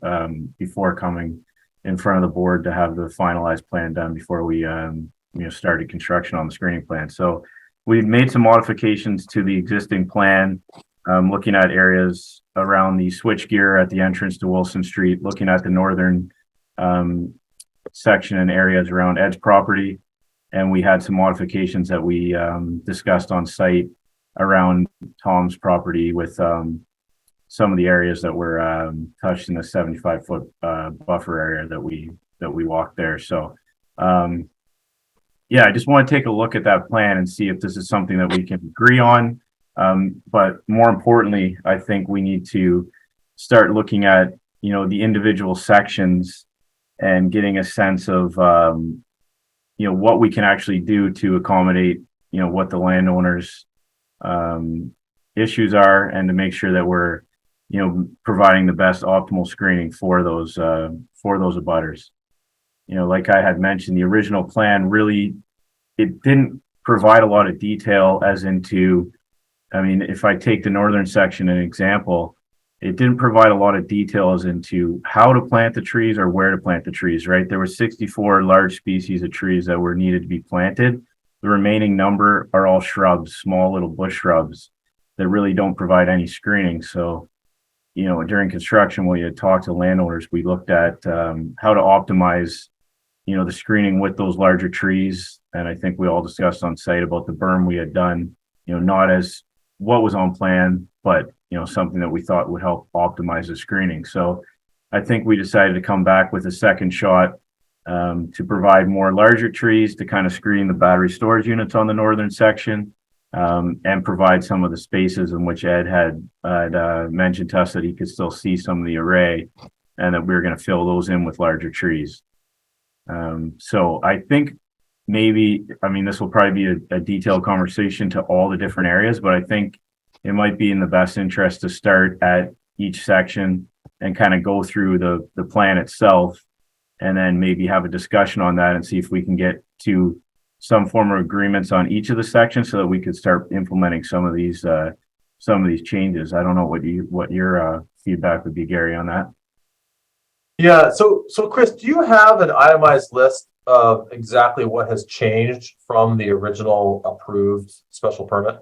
before coming in front of the board to have the finalized plan done before we started construction on the screening plan. So we've made some modifications to the existing plan, looking at areas around the switchgear at the entrance to Wilson Street, looking at the northern section and areas around Ed's property. And we had some modifications that we discussed on site around Tom's property with some of the areas that were touched in the 75-foot buffer area that we walked there. So I just want to take a look at that plan and see if this is something that we can agree on. But more importantly, I think we need to start looking at, the individual sections and getting a sense of, what we can actually do to accommodate, what the landowners' issues are, and to make sure that we're, providing the best optimal screening for those abutters. Like I had mentioned, the original plan really, it didn't provide a lot of detail as into, if I take the northern section an example, it didn't provide a lot of details into how to plant the trees or where to plant the trees, right? There were 64 large species of trees that were needed to be planted. The remaining number are all shrubs, small little bush shrubs that really don't provide any screening. So, you know, during construction, when we had talked to landowners, we looked at how to optimize, you know, the screening with those larger trees. And I think we all discussed on site about the berm we had done, you know, not as what was on plan, but, you know, something that we thought would help optimize the screening. So I think we decided to come back with a second shot to provide more larger trees to kind of screen the battery storage units on the northern section, and provide some of the spaces in which Ed had mentioned to us that he could still see some of the array, and that we were going to fill those in with larger trees. So I think maybe, I mean, this will probably be a detailed conversation to all the different areas, but I think it might be in the best interest to start at each section and kind of go through the plan itself, and then maybe have a discussion on that and see if we can get to some form of agreements on each of the sections so that we could start implementing some of these changes. I don't know what your feedback would be, Gary, on that. Yeah. So Chris, do you have an itemized list of exactly what has changed from the original approved special permit?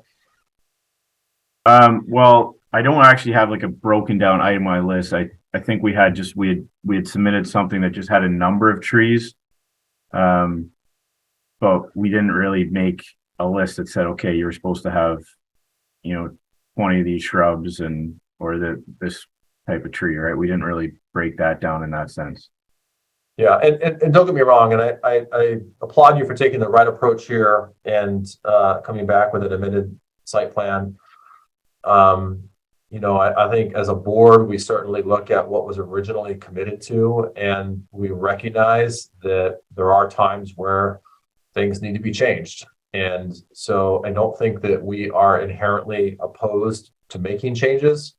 Well, I don't actually have like a broken down itemized list. I think we had submitted something that just had a number of trees. But we didn't really make a list that said, okay, you're supposed to have, you know, 20 of these shrubs or this type of tree, right? We didn't really break that down in that sense. Yeah, and don't get me wrong, and I applaud you for taking the right approach here and coming back with an amended site plan. You know, I think as a board, we certainly look at what was originally committed to, and we recognize that there are times where things need to be changed. And so I don't think that we are inherently opposed to making changes.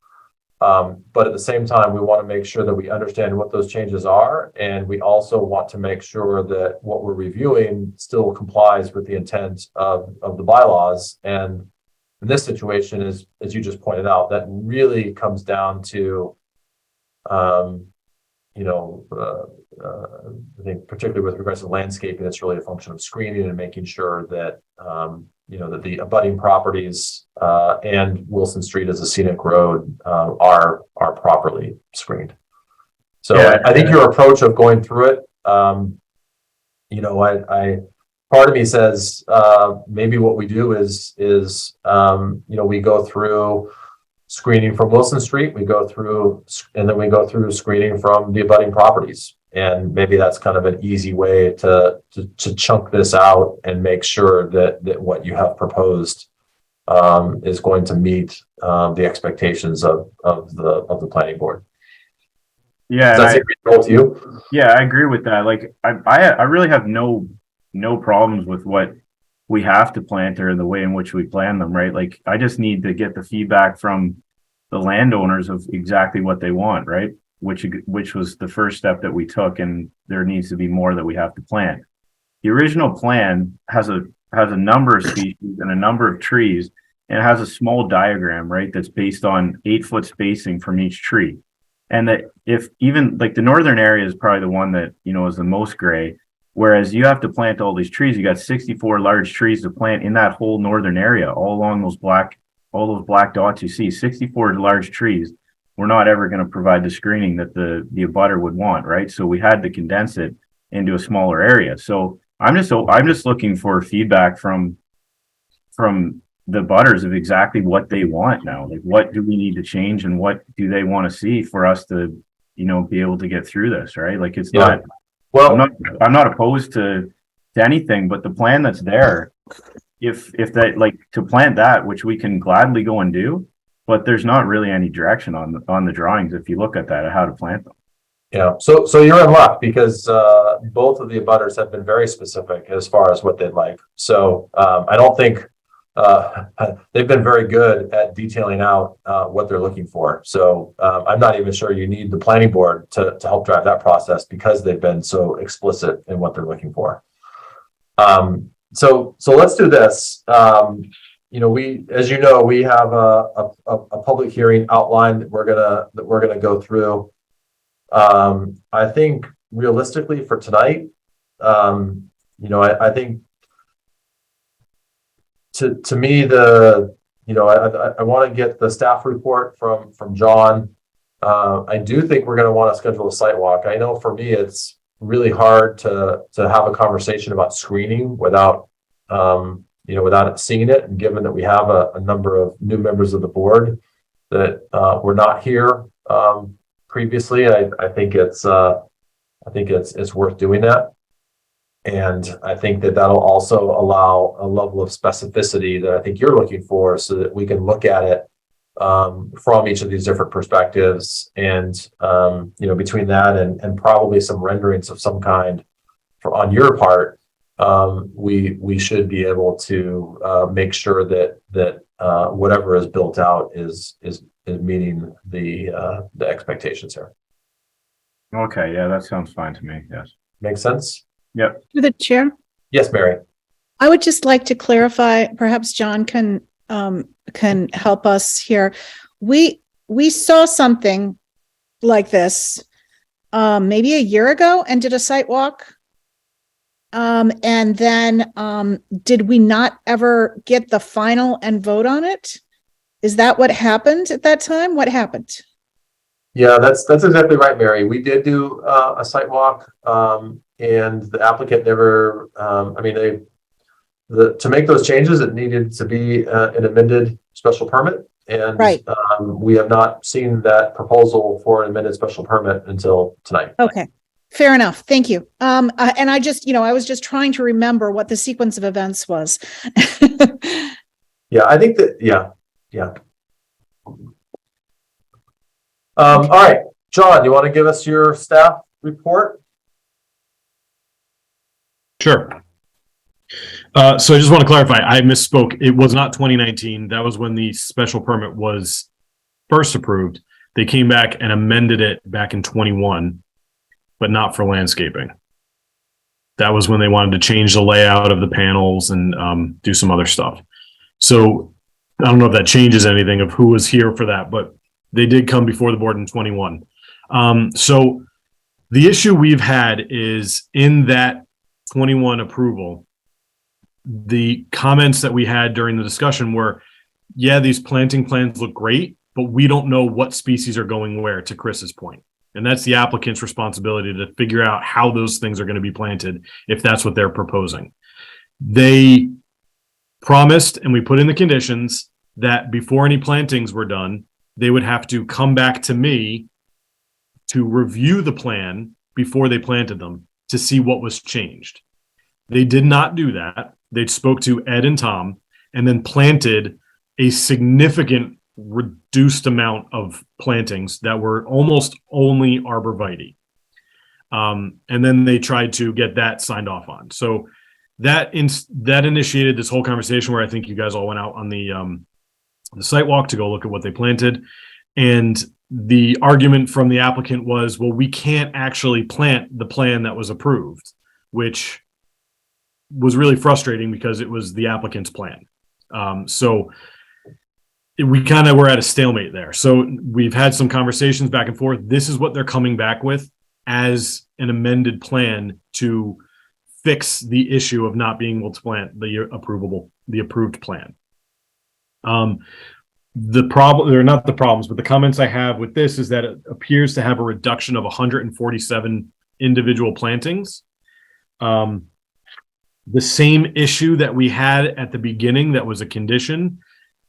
But at the same time, we want to make sure that we understand what those changes are. And we also want to make sure that what we're reviewing still complies with the intent of the bylaws. And in this situation, as you just pointed out, that really comes down to, you know, I think particularly with regards to landscaping, it's really a function of screening and making sure that, you know, that the abutting properties and Wilson Street as a scenic road are properly screened. So yeah, I think your approach of going through it, you know, I part of me says maybe what we do is you know, we go through screening from Wilson Street, we go through, and then we go through screening from the abutting properties. And maybe that's kind of an easy way to chunk this out and make sure that what you have proposed is going to meet the expectations of the planning board. Yeah, does that seem reasonable to you? Yeah, I agree with that. Like, I really have no problems with what we have to plant or the way in which we plan them, right? Like, I just need to get the feedback from the landowners of exactly what they want, right? Which was the first step that we took, and there needs to be more that we have to plant. The original plan has a number of species and a number of trees, and it has a small diagram, right, that's based on 8-foot spacing from each tree. And that if even like the northern area is probably the one that, you know, is the most gray, whereas you have to plant all these trees. You got 64 large trees to plant in that whole northern area, all along all those black dots you see, 64 large trees. We're not ever going to provide the screening that the abutter would want, right? So we had to condense it into a smaller area. So I'm just looking for feedback from the abutters of exactly what they want now. Like, what do we need to change, and what do they want to see for us to, you know, be able to get through this, right? Like, it's not. Well, I'm not opposed to anything, but the plan that's there, if that, like, to plant that, which we can gladly go and do. But there's not really any direction on the drawings if you look at that, how to plant them. Yeah, so you're in luck because both of the abutters have been very specific as far as what they'd like. So I don't think they've been very good at detailing out what they're looking for. So I'm not even sure you need the planning board to help drive that process because they've been so explicit in what they're looking for. So let's do this. You know, as you know, we have a public hearing outline that we're gonna go through. I think realistically for tonight, I think to me, I want to get the staff report from John. I do think we're going to want to schedule a site walk. I know for me, it's really hard to have a conversation about screening without seeing it. And given that we have a number of new members of the board that were not here previously, I think it's worth doing that. And I think that that'll also allow a level of specificity that I think you're looking for, so that we can look at it from each of these different perspectives. And between that and probably some renderings of some kind on your part, we should be able to make sure that whatever is built out is meeting the expectations here. Okay, yeah, that sounds fine to me. Yes. Makes sense? Yep. To the chair, Yes, Mary. I would just like to clarify, perhaps John can help us here. We saw something like this maybe a year ago and did a site walk. And then did we not ever get the final and vote on it? Is that what happened at that time? What happened? Yeah, that's exactly right, Mary. We did do a site walk, and the applicant never. To make those changes, it needed to be an amended special permit, and Right. We have not seen that proposal for an amended special permit until tonight. Okay, fair enough. Thank you. And I just, I was just trying to remember what the sequence of events was. Yeah, I think that. Yeah. All right, John, you want to give us your staff report? Sure. So I just want to clarify, I misspoke. It was not 2019. That was when the special permit was first approved. They came back and amended it back in 21, but not for landscaping. That was when they wanted to change the layout of the panels and do some other stuff. So I don't know if that changes anything of who was here for that, but they did come before the board in 21. So the issue we've had is in that 21 approval, the comments that we had during the discussion were, yeah, these planting plans look great, but we don't know what species are going where, to Chris's point. And that's the applicant's responsibility to figure out how those things are going to be planted if that's what they're proposing. They promised, and we put in the conditions, that before any plantings were done, they would have to come back to me to review the plan before they planted them to see what was changed. They did not do that. They spoke to Ed and Tom and then planted a significant reduced amount of plantings that were almost only arborvitae. And then they tried to get that signed off on. So that initiated this whole conversation where I think you guys all went out on the site walk to go look at what they planted. And the argument from the applicant was, well, we can't actually plant the plan that was approved, which was really frustrating because it was the applicant's plan. So we kind of were at a stalemate there. So we've had some conversations back and forth. This is what they're coming back with as an amended plan to fix the issue of not being able to plant the approved plan. The problem, or not the problems, but the comments I have with this is that it appears to have a reduction of 147 individual plantings. The same issue that we had at the beginning that was a condition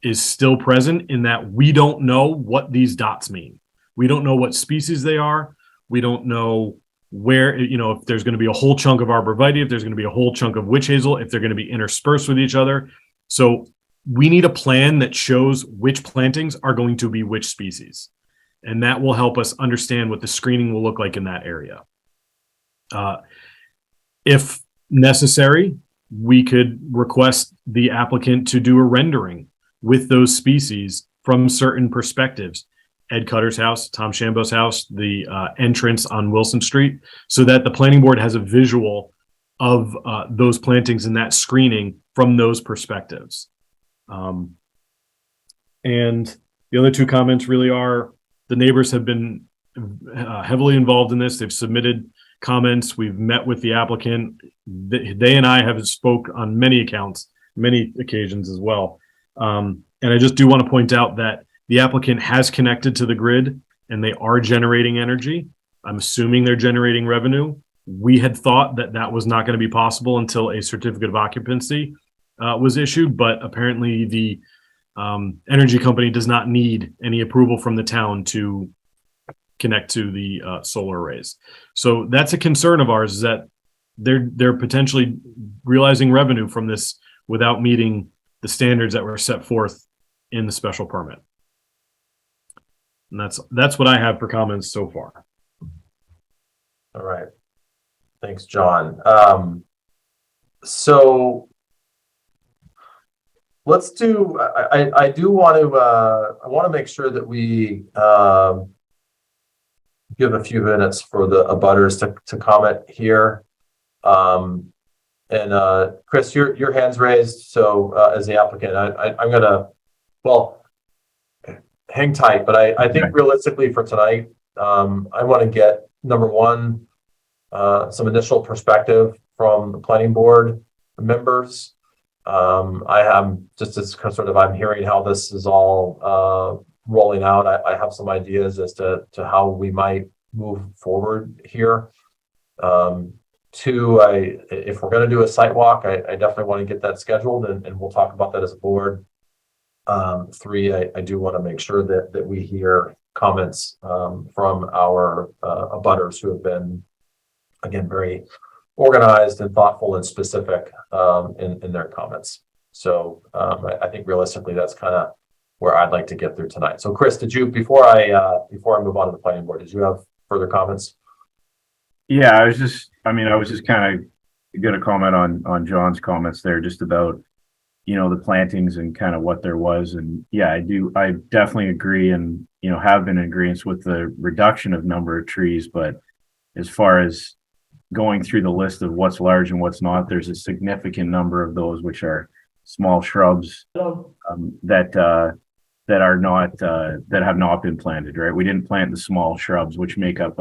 is still present in that we don't know what these dots mean. We don't know what species they are. We don't know where, if there's going to be a whole chunk of arborvitae, if there's going to be a whole chunk of witch hazel, if they're going to be interspersed with each other. So we need a plan that shows which plantings are going to be which species. And that will help us understand what the screening will look like in that area. If necessary, we could request the applicant to do a rendering with those species from certain perspectives. Ed Cutter's house, Tom Shambo's house, the entrance on Wilson Street, so that the planning board has a visual of those plantings and that screening from those perspectives. And The other two comments really are the neighbors have been heavily involved in this. They've submitted comments. We've met with the applicant. They and I have spoke on many accounts, many occasions as well. And I just do want to point out that the applicant has connected to the grid and they are generating energy. I'm assuming they're generating revenue. We had thought that that was not going to be possible until a certificate of occupancy was issued, but apparently the energy company does not need any approval from the town to connect to the solar arrays. So that's a concern of ours, is that they're potentially realizing revenue from this without meeting the standards that were set forth in the special permit. And that's what I have for comments so far. All right. Thanks, John. So let's do, I do want to, I want to make sure that we give a few minutes for the abutters to comment here. And Chris, your hand's raised. So as the applicant, I'm gonna, well, hang tight, but I think realistically for tonight, I want to get, number one, some initial perspective from the planning board members. I have just as sort of, I'm hearing how this is all rolling out. I have some ideas as to how we might move forward here. Two, if we're going to do a site walk, I definitely want to get that scheduled, and we'll talk about that as a board. Three, I do want to make sure that we hear comments from our abutters who have been, again, very organized and thoughtful and specific in their comments. So I think realistically, that's kind of where I'd like to get through tonight. So Chris, did you, before I move on to the planning board, did you have further comments? Yeah, I was just kind of going to comment on John's comments there, just about, you know, the plantings and kind of what there was. And yeah, I definitely agree, and, you know, have been in agreement with the reduction of number of trees. But as far as going through the list of what's large and what's not, there's a significant number of those which are small shrubs that are not that have not been planted. Right, we didn't plant the small shrubs, which make up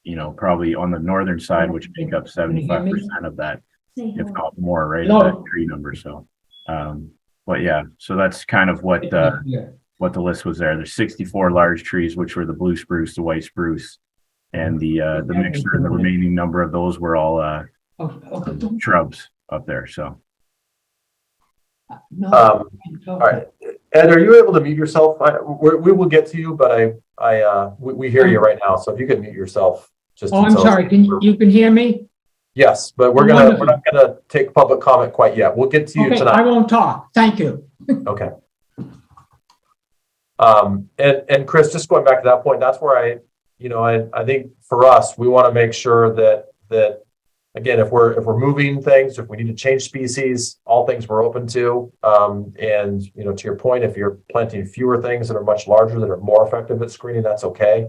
you know, probably on the northern side, which make up 75% of that, if not more, right? That tree number. So, but yeah, so that's kind of what the list was there. There's 64 large trees, which were the blue spruce, the white spruce, and the mixture. The remaining number of those were all shrubs up there. So, all right, Ed, are you able to mute yourself? We will get to you, but we hear you right now. So if you could mute yourself. Just I'm sorry. You can hear me? Yes, but we're not gonna take public comment quite yet. We'll get to you tonight. I won't talk. Thank you. Okay. And Chris, just going back to that point, that's where I think for us, we want to make sure that again, if we're moving things, if we need to change species, all things we're open to. And you know, to your point, if you're planting fewer things that are much larger, that are more effective at screening, that's okay.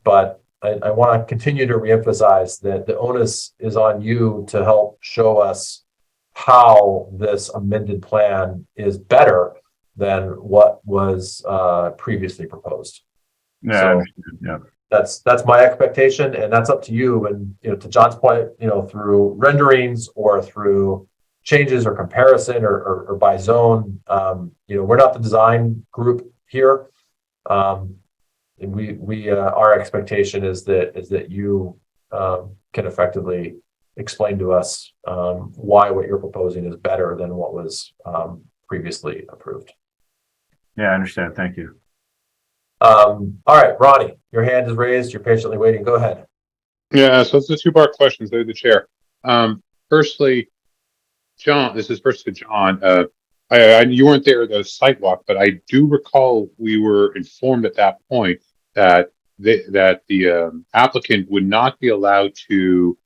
But I want to continue to reemphasize that the onus is on you to help show us how this amended plan is better than what was previously proposed. Yeah, so that's my expectation, and that's up to you. And you know, to John's point, you know, through renderings or through changes or comparison or by zone, you know, we're not the design group here. And we our expectation is that you can effectively explain to us why what you're proposing is better than what was previously approved. Yeah, I understand. Thank you. All right, Ronnie, your hand is raised. You're patiently waiting. Go ahead. Yeah, so it's a two-part question through the chair. Firstly, John, this is first to John. You weren't there at the site walk, but I do recall we were informed at that point that the applicant would not be allowed to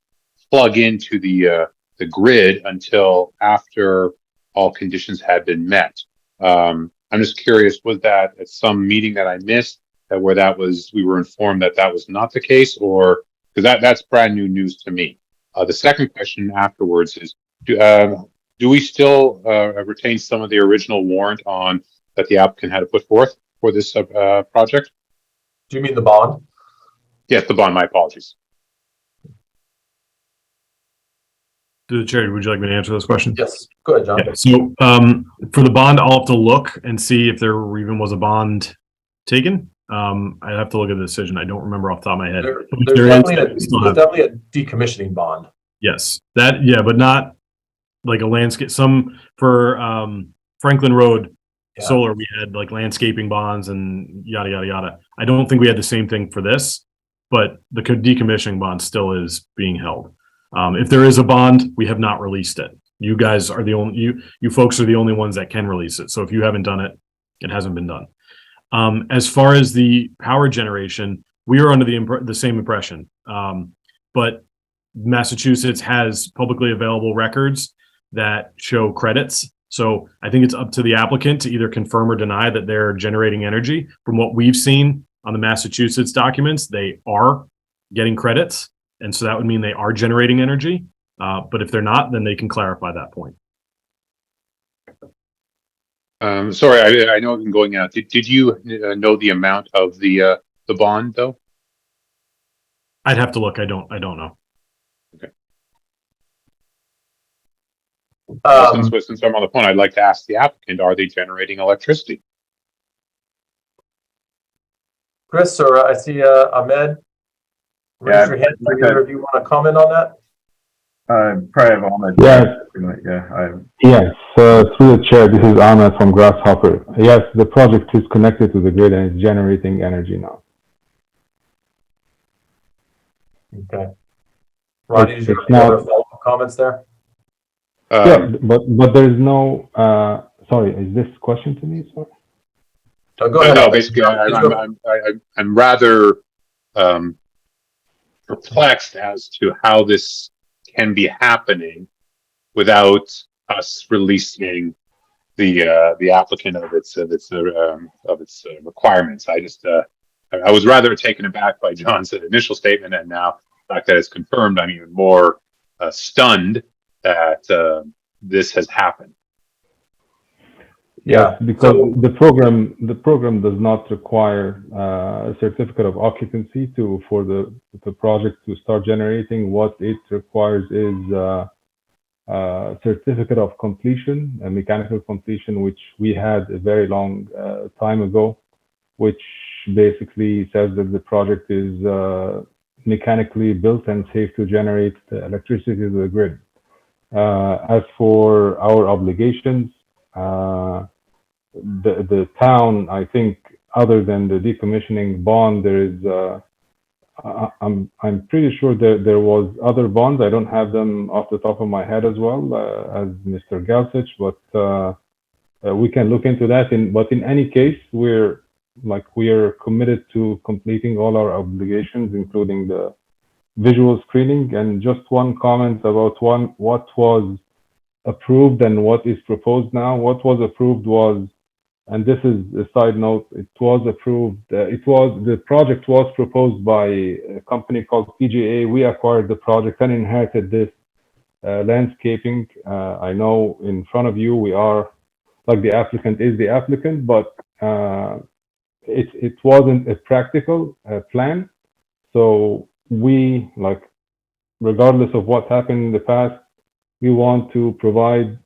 plug into the grid until after all conditions had been met. I'm just curious, was that at some meeting that I missed where we were informed that was not the case, or because that's brand new news to me. The second question afterwards is, do we still retain some of the original warrant on that the applicant had to put forth? for this project? Do you mean the bond? Yes, the bond. My apologies. To the chair, would you like me to answer those questions? Yes. Go ahead, John. Yeah, so for the bond, I'll have to look and see if there even was a bond taken. I'd have to look at the decision. I don't remember off the top of my head. There's definitely a decommissioning bond. Yes, that, yeah, but not like a landscape. Some for Franklin Road solar, we had like landscaping bonds and yada, yada, yada. I don't think we had the same thing for this, but the decommissioning bond still is being held. If there is a bond, we have not released it. You guys are the only, you folks are the only ones that can release it. So if you haven't done it, it hasn't been done. As far as the power generation, we are under the same impression. But Massachusetts has publicly available records that show credits. So I think it's up to the applicant to either confirm or deny that they're generating energy. From what we've seen on the Massachusetts documents, they are getting credits. And so that would mean they are generating energy. But if they're not, then they can clarify that point. Sorry, I know I've been going out. Did you know the amount of the bond though? I'd have to look. I don't know. Okay. Since I'm on the phone, I'd like to ask the applicant: are they generating electricity? Chris, or I see Ahmed. Raise your hand. Do either of you want to comment on that? Probably have Ahmed. Yes, through the chair, this is Ahmed from Grasshopper. Yes, the project is connected to the grid and is generating energy now. Okay. Ronnie, did you have any other follow-up comments there? Yeah, but there is no, sorry, is this question to me? Sorry. Go ahead. No, basically, I'm rather perplexed as to how this can be happening without us releasing the applicant of its requirements. I was rather taken aback by John's initial statement, and now the fact that it's confirmed, I'm even more stunned that this has happened. Yeah, because the program does not require a certificate of occupancy for the project to start generating. What it requires is a certificate of completion, a mechanical completion, which we had a very long time ago, which basically says that the project is mechanically built and safe to generate electricity to the grid. As for our obligations, the town, I think, other than the decommissioning bond, there is, I'm pretty sure that there was other bonds. I don't have them off the top of my head as well as Mr. Galsich, but we can look into that. But in any case, we are committed to completing all our obligations, including the visual screening. And just one comment about what was approved and what is proposed now. What was approved was, and this is a side note, it was approved, the project was proposed by a company called PGA. We acquired the project and inherited this landscaping. I know in front of you, we are, like, the applicant is the applicant, but it wasn't a practical plan. So we, like, regardless of what happened in the past, we want to provide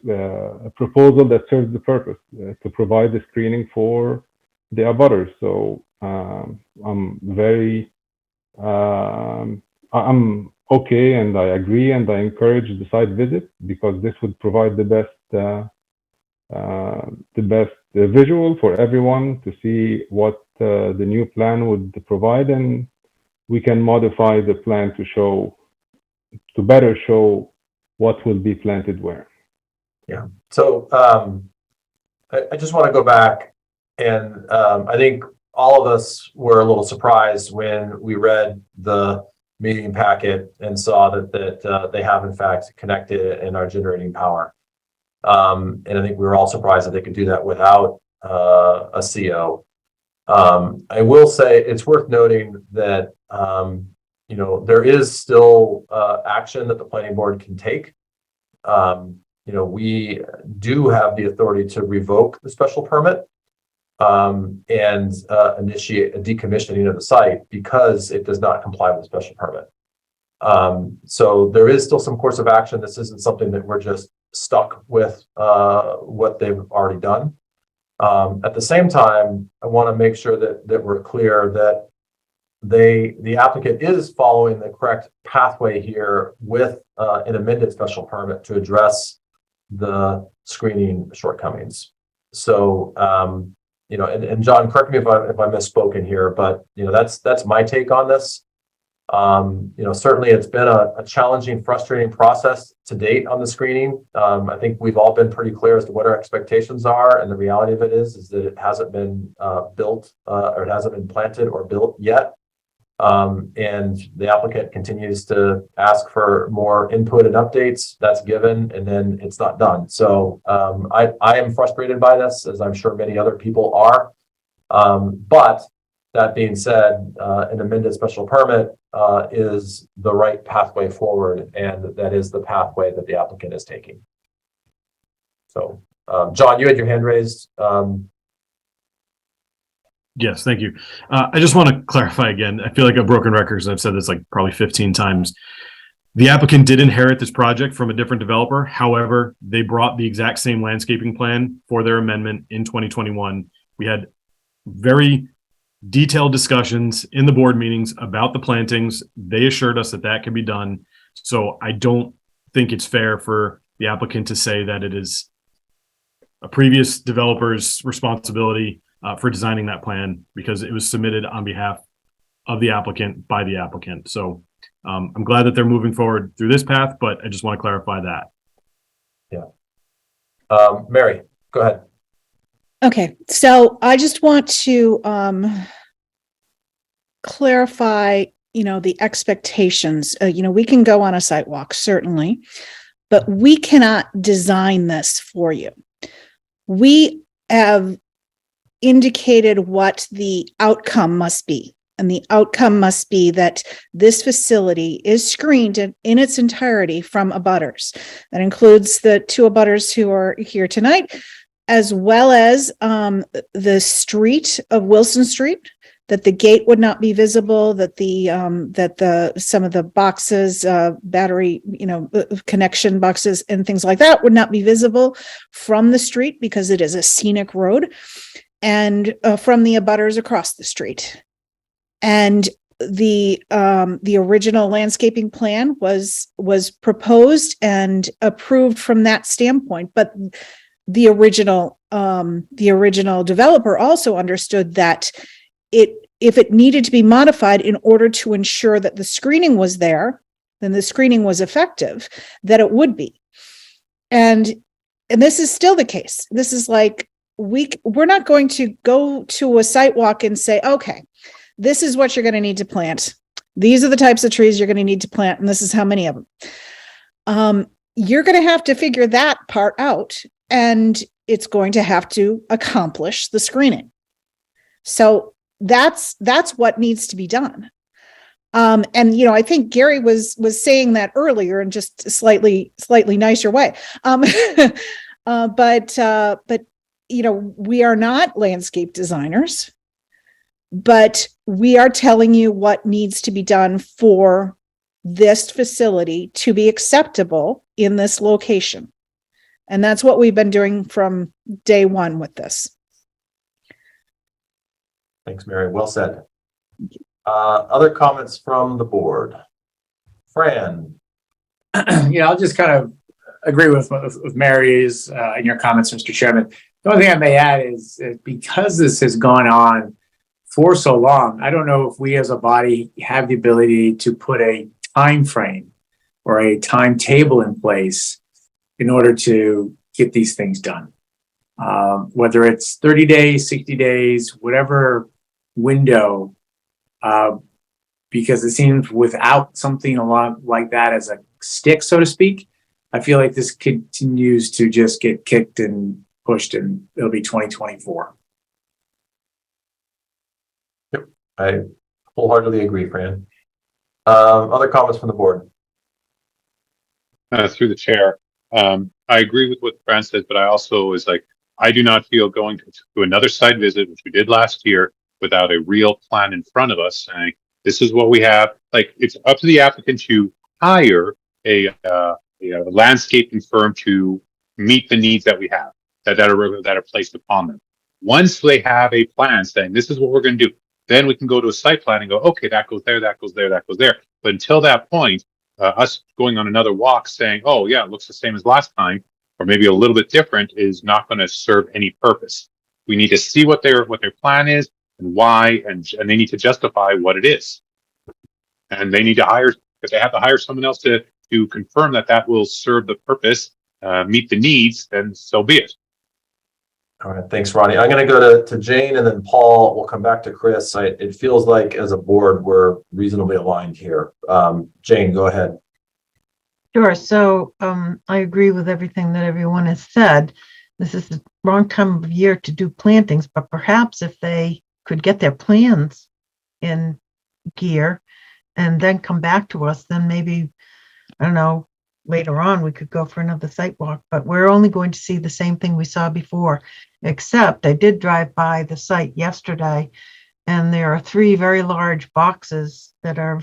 a proposal that serves the purpose, to provide the screening for the abutters. So I'm okay, and I agree, and I encourage the site visit, because this would provide the best visual for everyone to see what the new plan would provide, and we can modify the plan to better show what will be planted where. Yeah. So I just want to go back, and I think all of us were a little surprised when we read the meeting packet and saw that they have in fact connected and are generating power. And I think we were all surprised that they could do that without a CO. I will say it's worth noting that there is still action that the planning board can take. We do have the authority to revoke the special permit. and initiate a decommissioning of the site because it does not comply with the special permit. So there is still some course of action. This isn't something that we're just stuck with what they've already done. At the same time, I want to make sure that we're clear that the applicant is following the correct pathway here with an amended special permit to address the screening shortcomings. So, and John, correct me if I misspoken here, but that's my take on this. Certainly it's been a challenging, frustrating process to date on the screening. I think we've all been pretty clear as to what our expectations are, and the reality of it is that it hasn't been built or it hasn't been planted or built yet. And the applicant continues to ask for more input and updates. That's given, and then it's not done. So I am frustrated by this, as I'm sure many other people are. But that being said, an amended special permit is the right pathway forward, and that is the pathway that the applicant is taking. So, John, you had your hand raised. Yes, thank you. I just want to clarify again. I feel like a broken record because I've said this like probably 15 times. The applicant did inherit this project from a different developer. However, they brought the exact same landscaping plan for their amendment in 2021. We had very detailed discussions in the board meetings about the plantings. They assured us that that can be done. So I don't think it's fair for the applicant to say that it is a previous developer's responsibility for designing that plan, because it was submitted on behalf of the applicant by the applicant. So I'm glad that they're moving forward through this path, but I just want to clarify that. Yeah. Mary, go ahead. Okay, so I just want to clarify, the expectations. We can go on a site walk, certainly, but we cannot design this for you. We have indicated what the outcome must be. And the outcome must be that this facility is screened in its entirety from abutters. That includes the two abutters who are here tonight, as well as the street of Wilson Street, that the gate would not be visible, that some of the boxes, battery, connection boxes and things like that would not be visible from the street because it is a scenic road, and from the abutters across the street. And the original landscaping plan was proposed and approved from that standpoint, but the original developer also understood that if it needed to be modified in order to ensure that the screening was there, then the screening was effective, that it would be. And this is still the case. This is like, we're not going to go to a site walk and say, okay, this is what you're going to need to plant. These are the types of trees you're going to need to plant, and this is how many of them. You're going to have to figure that part out, and it's going to have to accomplish the screening. So that's what needs to be done. And I think Gary was saying that earlier in just a slightly nicer way. But we are not landscape designers, but we are telling you what needs to be done for this facility to be acceptable in this location. And that's what we've been doing from day one with this. Thanks, Mary. Well said. Other comments from the board? Fran. I'll just kind of agree with Mary's in your comments, Mr. Chairman. The only thing I may add is because this has gone on for so long, I don't know if we as a body have the ability to put a time frame or a timetable in place in order to get these things done. Whether it's 30 days, 60 days, whatever window, because it seems without something a lot like that as a stick, so to speak, I feel like this continues to just get kicked and pushed, and it'll be 2024. Yep, I wholeheartedly agree, Fran. Other comments from the board? Through the chair. I agree with what Fran said, but I also was like, I do not feel going to another site visit, which we did last year, without a real plan in front of us saying, this is what we have. Like, it's up to the applicant to hire a landscaping firm to meet the needs that we have, that are placed upon them. Once they have a plan saying, this is what we're going to do, then we can go to a site plan and go, okay, that goes there, that goes there, that goes there. But until that point, us going on another walk saying, oh yeah, it looks the same as last time, or maybe a little bit different, is not going to serve any purpose. We need to see what their plan is and why, and they need to justify what it is. And they need to hire, if they have to hire someone else to confirm that will serve the purpose, meet the needs, then so be it. All right, thanks, Ronnie. I'm going to go to Jane and then Paul. We'll come back to Chris. It feels like as a board, we're reasonably aligned here. Jane, go ahead. Sure. So I agree with everything that everyone has said. This is the wrong time of year to do plantings, but perhaps if they could get their plans in gear and then come back to us, then maybe, I don't know, later on we could go for another site walk, but we're only going to see the same thing we saw before, except I did drive by the site yesterday and there are 3 very large boxes that are,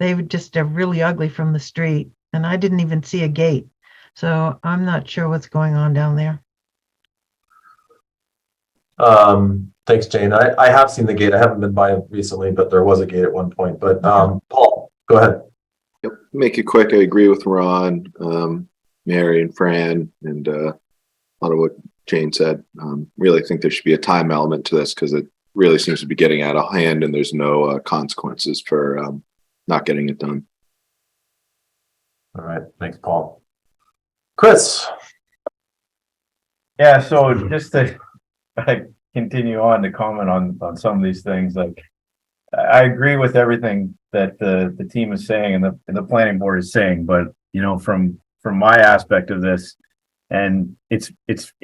they would just are really ugly from the street. And I didn't even see a gate. So I'm not sure what's going on down there. Thanks, Jane. I have seen the gate. I haven't been by recently, but there was a gate at one point. But Paul, go ahead. Yep. Make it quick. I agree with Ron, Mary, and Fran, and a lot of what Jane said. Really think there should be a time element to this because it really seems to be getting out of hand, and there's no consequences for not getting it done. All right. Thanks, Paul. Chris. Yeah. So just to continue on to comment on some of these things, like I agree with everything that the team is saying and the planning board is saying, but you know, from my aspect of this, and it's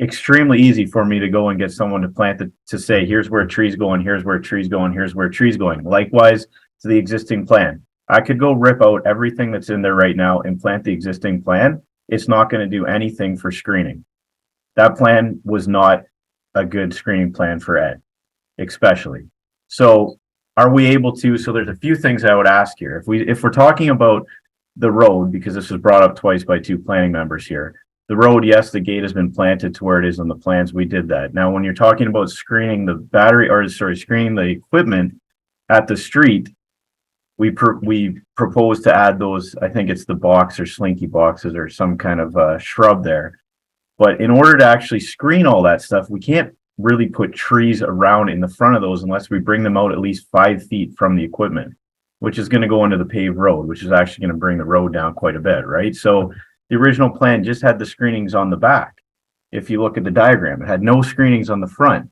extremely easy for me to go and get someone to plant to say, here's where a tree's going, here's where a tree's going, here's where a tree's going. Likewise to the existing plan. I could go rip out everything that's in there right now and plant the existing plan. It's not going to do anything for screening. That plan was not a good screening plan for Ed, especially. So are we able to, so there's a few things I would ask here. If we're talking about the road, because this was brought up twice by 2 planning members here, the road, yes, the gate has been planted to where it is on the plans. We did that. Now, when you're talking about screening the screening the equipment at the street, we propose to add those, I think it's the box or slinky boxes or some kind of shrub there. But in order to actually screen all that stuff, we can't really put trees around in the front of those unless we bring them out at least 5 feet from the equipment, which is going to go into the paved road, which is actually going to bring the road down quite a bit, right? So the original plan just had the screenings on the back. If you look at the diagram, it had no screenings on the front.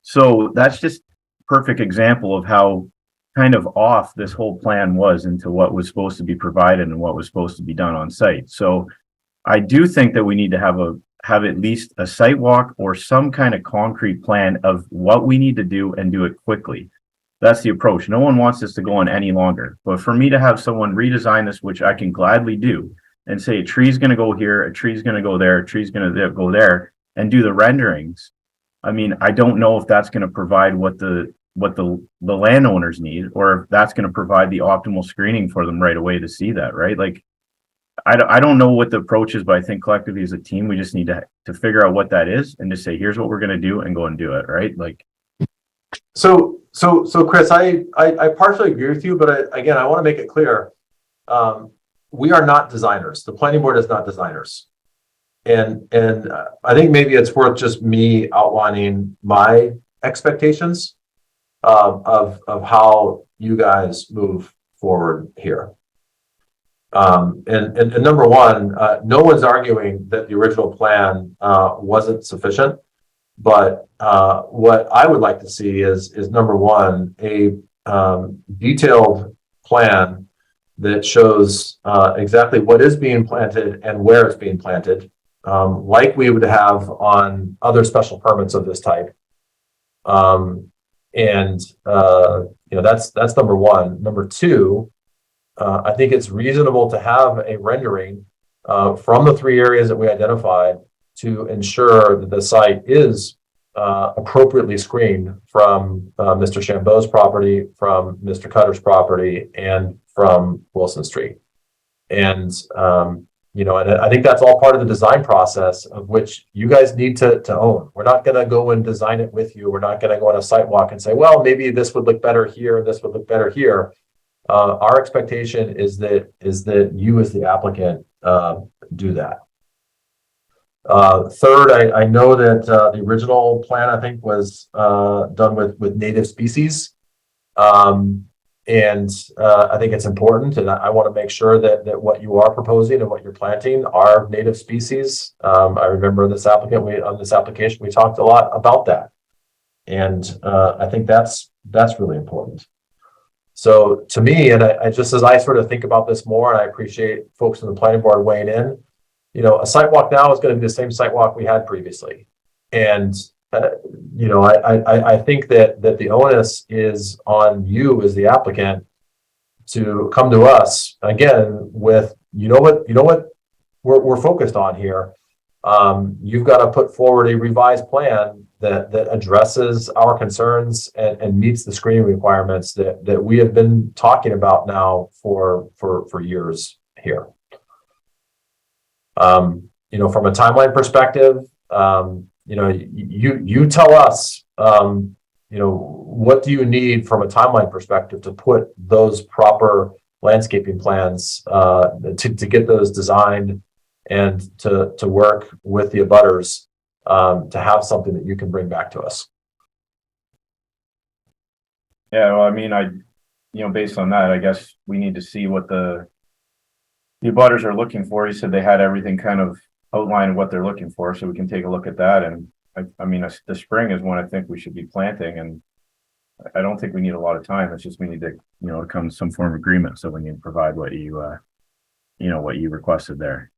So that's just a perfect example of how kind of off this whole plan was into what was supposed to be provided and what was supposed to be done on site. So I do think that we need to have at least a site walk or some kind of concrete plan of what we need to do and do it quickly. That's the approach. No one wants this to go on any longer. But for me to have someone redesign this, which I can gladly do, and say a tree's going to go here, a tree's going to go there, a tree's going to go there, and do the renderings. I mean, I don't know if that's going to provide what the landowners need, or if that's going to provide the optimal screening for them right away to see that, right? Like, I don't know what the approach is, but I think collectively as a team, we just need to figure out what that is and just say, here's what we're going to do and go and do it, right? Like, So Chris, I partially agree with you, but again, I want to make it clear. We are not designers. The planning board is not designers. And I think maybe it's worth just me outlining my expectations of how you guys move forward here. And number one, no one's arguing that the original plan wasn't sufficient, but what I would like to see is number one, a detailed plan that shows exactly what is being planted and where it's being planted, like we would have on other special permits of this type. That's number one. Number two, I think it's reasonable to have a rendering from the 3 areas that we identified to ensure that the site is appropriately screened from Mr. Chambeau's property, from Mr. Cutter's property, and from Wilson Street. And you know, and I think that's all part of the design process of which you guys need to own. We're not going to go and design it with you. We're not going to go on a site walk and say, well, maybe this would look better here, and this would look better here. Our expectation is that you as the applicant do that. Third, I know that the original plan, I think, was done with native species. And I think it's important, and I want to make sure that what you are proposing and what you're planting are native species. I remember this on this application, we talked a lot about that. And I think that's really important. So to me, and I just, as I sort of think about this more, and I appreciate folks in the planning board weighing in, you know, a site walk now is going to be the same site walk we had previously. And you know, I think that the onus is on you as the applicant to come to us again with, you know what we're focused on here. You've got to put forward a revised plan that addresses our concerns and meets the screening requirements that we have been talking about now for years here. You know, from a timeline perspective, you know, you tell us, you know, what do you need from a timeline perspective to put those proper landscaping plans to get those designed and to work with the abutters to have something that you can bring back to us. Yeah, well, I mean, you know, based on that, I guess we need to see what the abutters are looking for. You said they had everything kind of outline what they're looking for, so we can take a look at that. And I mean, the spring is when I think we should be planting, and I don't think we need a lot of time. It's just we need to, you know, come to some form of agreement, so we need to provide what you know, what you requested there.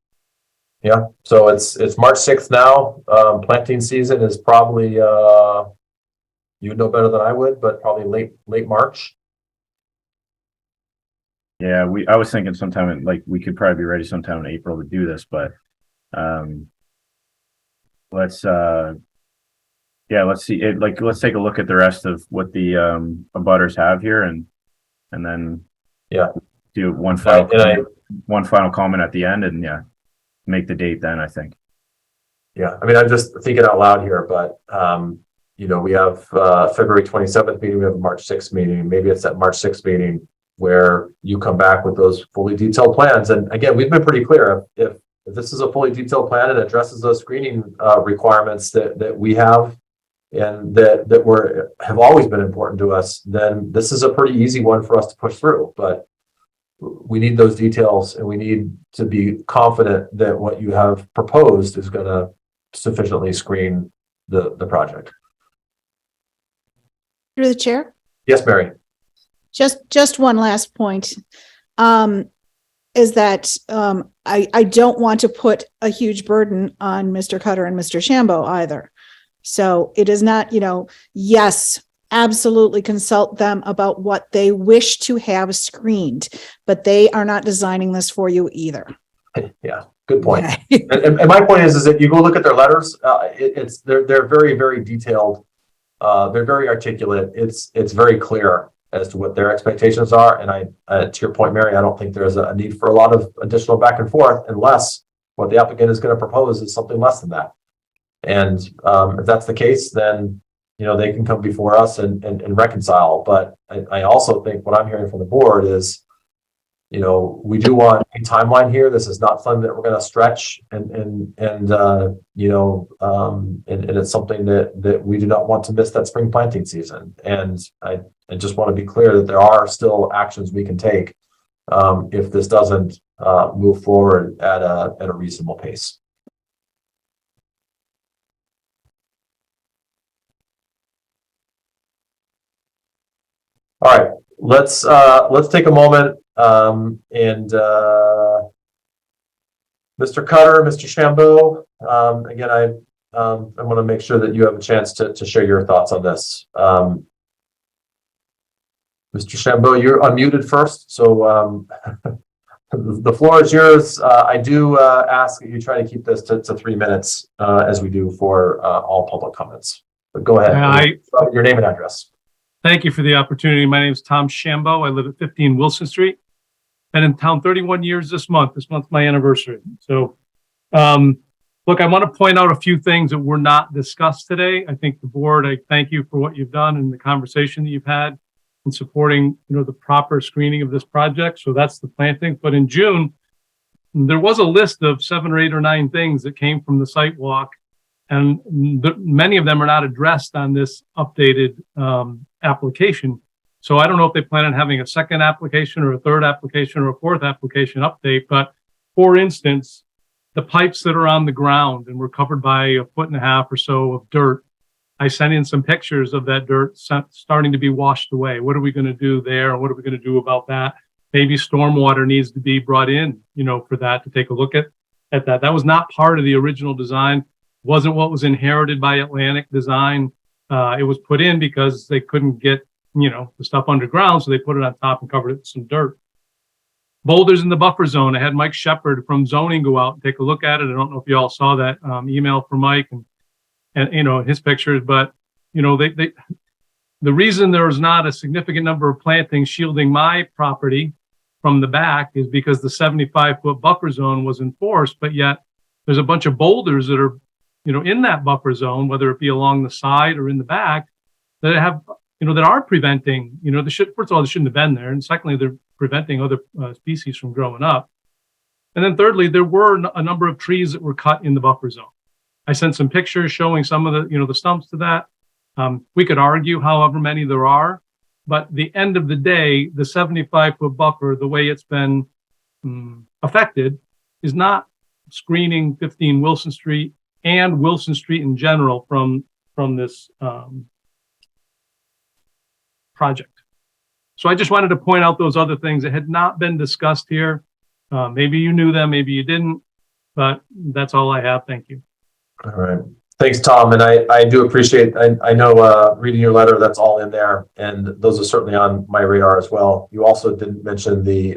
Yeah, so it's March 6th now. Planting season is probably you know better than I would, but probably late March. Yeah, I was thinking sometime in, like, we could probably be ready sometime in April to do this, but let's see it. Like, let's take a look at the rest of what the abutters have here, and then do one final comment at the end, and make the date then, I think. Yeah, I mean, I'm just thinking out loud here, but you know, we have February 27th meeting, we have a March 6th meeting. Maybe it's that March 6th meeting where you come back with those fully detailed plans. And again, we've been pretty clear, if this is a fully detailed plan and addresses those screening requirements that we have and that have always been important to us, then this is a pretty easy one for us to push through. But we need those details, and we need to be confident that what you have proposed is going to sufficiently screen the project. Through the chair? Yes, Mary. Just one last point. Is that I don't want to put a huge burden on Mr. Cutter and Mr. Chambeau either. So it is not, you know, yes, absolutely consult them about what they wish to have screened, but they are not designing this for you either. Yeah, good point. and my point is that you go look at their letters. They're very, very detailed. They're very articulate. It's very clear as to what their expectations are. And to your point, Mary, I don't think there's a need for a lot of additional back and forth unless what the applicant is going to propose is something less than that. And if that's the case, then, you know, they can come before us and reconcile. But I also think what I'm hearing from the board is, you know, we do want a timeline here. This is not something that we're going to stretch and you know, and it's something that we do not want to miss that spring planting season. And I just want to be clear that there are still actions we can take if this doesn't move forward at a reasonable pace. All right, let's take a moment and Mr. Cutter, Mr. Chambeau, again, I want to make sure that you have a chance to share your thoughts on this. Mr. Chambeau, you're unmuted first, so the floor is yours. I do ask that you try to keep this to 3 minutes as we do for all public comments. But go ahead. Your name and address. Thank you for the opportunity. My name is Tom Shambo. I live at 15 Wilson Street. Been in town 31 years this month. This month's my anniversary. So, look, I want to point out a few things that were not discussed today. I think the board, I thank you for what you've done and the conversation that you've had in supporting, the proper screening of this project. So that's the planting. But in June, there was a list of 7 or 8 or 9 things that came from the site walk, and many of them are not addressed on this updated application. So I don't know if they plan on having a second application or a third application or a fourth application update. But for instance, the pipes that are on the ground and were covered by 1.5 feet or so of dirt, I sent in some pictures of that dirt starting to be washed away. What are we going to do there? What are we going to do about that? Maybe stormwater needs to be brought in, for that, to take a look at that. That was not part of the original design. Wasn't what was inherited by Atlantic Design. It was put in because they couldn't get, the stuff underground. So they put it on top and covered it with some dirt. Boulders in the buffer zone. I had Mike Shepard from zoning go out and take a look at it. I don't know if you all saw that email from Mike and his pictures, but the reason there was not a significant number of plantings shielding my property from the back is because the 75-foot buffer zone was enforced, but yet there's a bunch of boulders that are, in that buffer zone, whether it be along the side or in the back, that have, that are preventing, first of all, they shouldn't have been there. And secondly, they're preventing other species from growing up. And then thirdly, there were a number of trees that were cut in the buffer zone. I sent some pictures showing some of the, the stumps to that. We could argue however many there are, but at the end of the day, the 75-foot buffer, the way it's been affected, is not screening 15 Wilson Street and Wilson Street in general from this project. So I just wanted to point out those other things that had not been discussed here. Maybe you knew them, maybe you didn't, but that's all I have. Thank you. All right. Thanks, Tom. And I do appreciate, I know reading your letter, that's all in there. And those are certainly on my radar as well. You also didn't mention the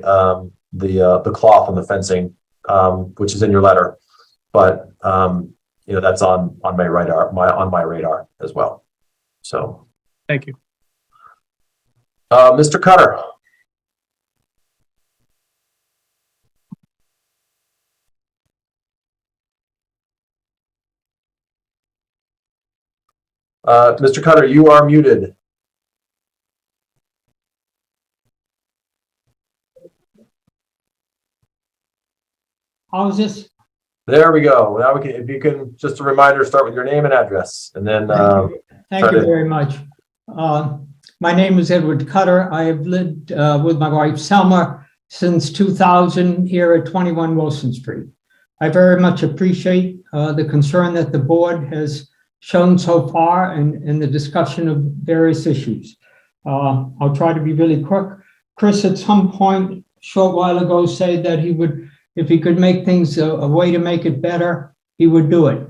cloth on the fencing, which is in your letter, but that's on my radar as well. So thank you. Mr. Cutter. Mr. Cutter, you are muted. How's this? There we go. Now we can, if you can, just a reminder, start with your name and address, and then. Thank you very much. My name is Edward Cutter. I have lived with my wife Selma since 2000 here at 21 Wilson Street. I very much appreciate the concern that the board has shown so far in the discussion of various issues. I'll try to be really quick. Chris, at some point, a short while ago, said that he would, if he could make things a way to make it better, he would do it.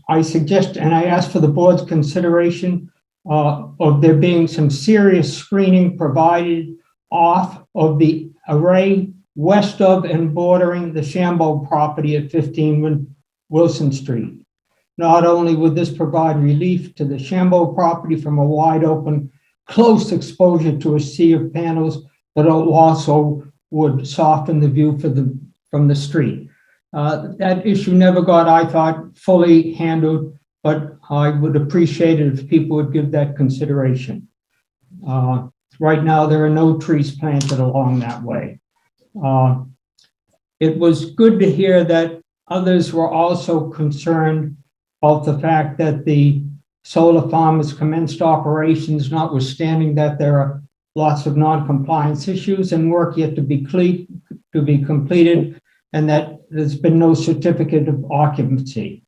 I suggest, and I ask for the board's consideration of there being some serious screening provided off of the array west of and bordering the Shambo property at 15 Wilson Street. Not only would this provide relief to the Shambo property from a wide open, close exposure to a sea of panels, but it also would soften the view from the street. That issue never got, I thought, fully handled, but I would appreciate it if people would give that consideration. Right now, there are no trees planted along that way. It was good to hear that others were also concerned about the fact that the solar farm has commenced operations, notwithstanding that there are lots of non-compliance issues and work yet to be completed, and that there's been no certificate of occupancy.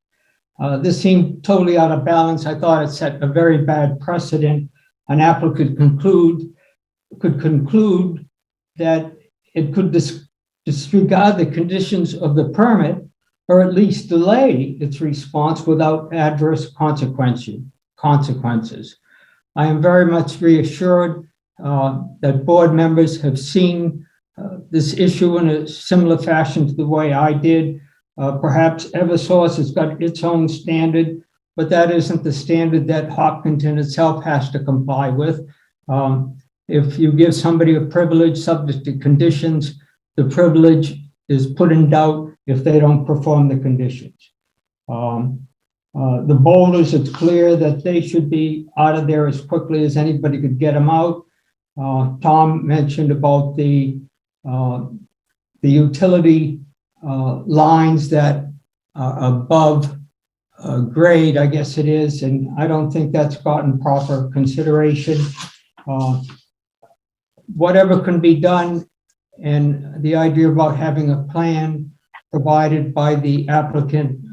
This seemed totally out of balance. I thought it set a very bad precedent. An applicant could conclude that it could disregard the conditions of the permit, or at least delay its response without adverse consequences. I am very much reassured that board members have seen this issue in a similar fashion to the way I did. Perhaps Eversource has got its own standard, but that isn't the standard that Hopkinton itself has to comply with. If you give somebody a privilege subject to conditions, the privilege is put in doubt if they don't perform the conditions. The boulders, it's clear that they should be out of there as quickly as anybody could get them out. Tom mentioned about the utility lines that are above grade, I guess it is, and I don't think that's gotten proper consideration. Whatever can be done, and the idea about having a plan provided by the applicant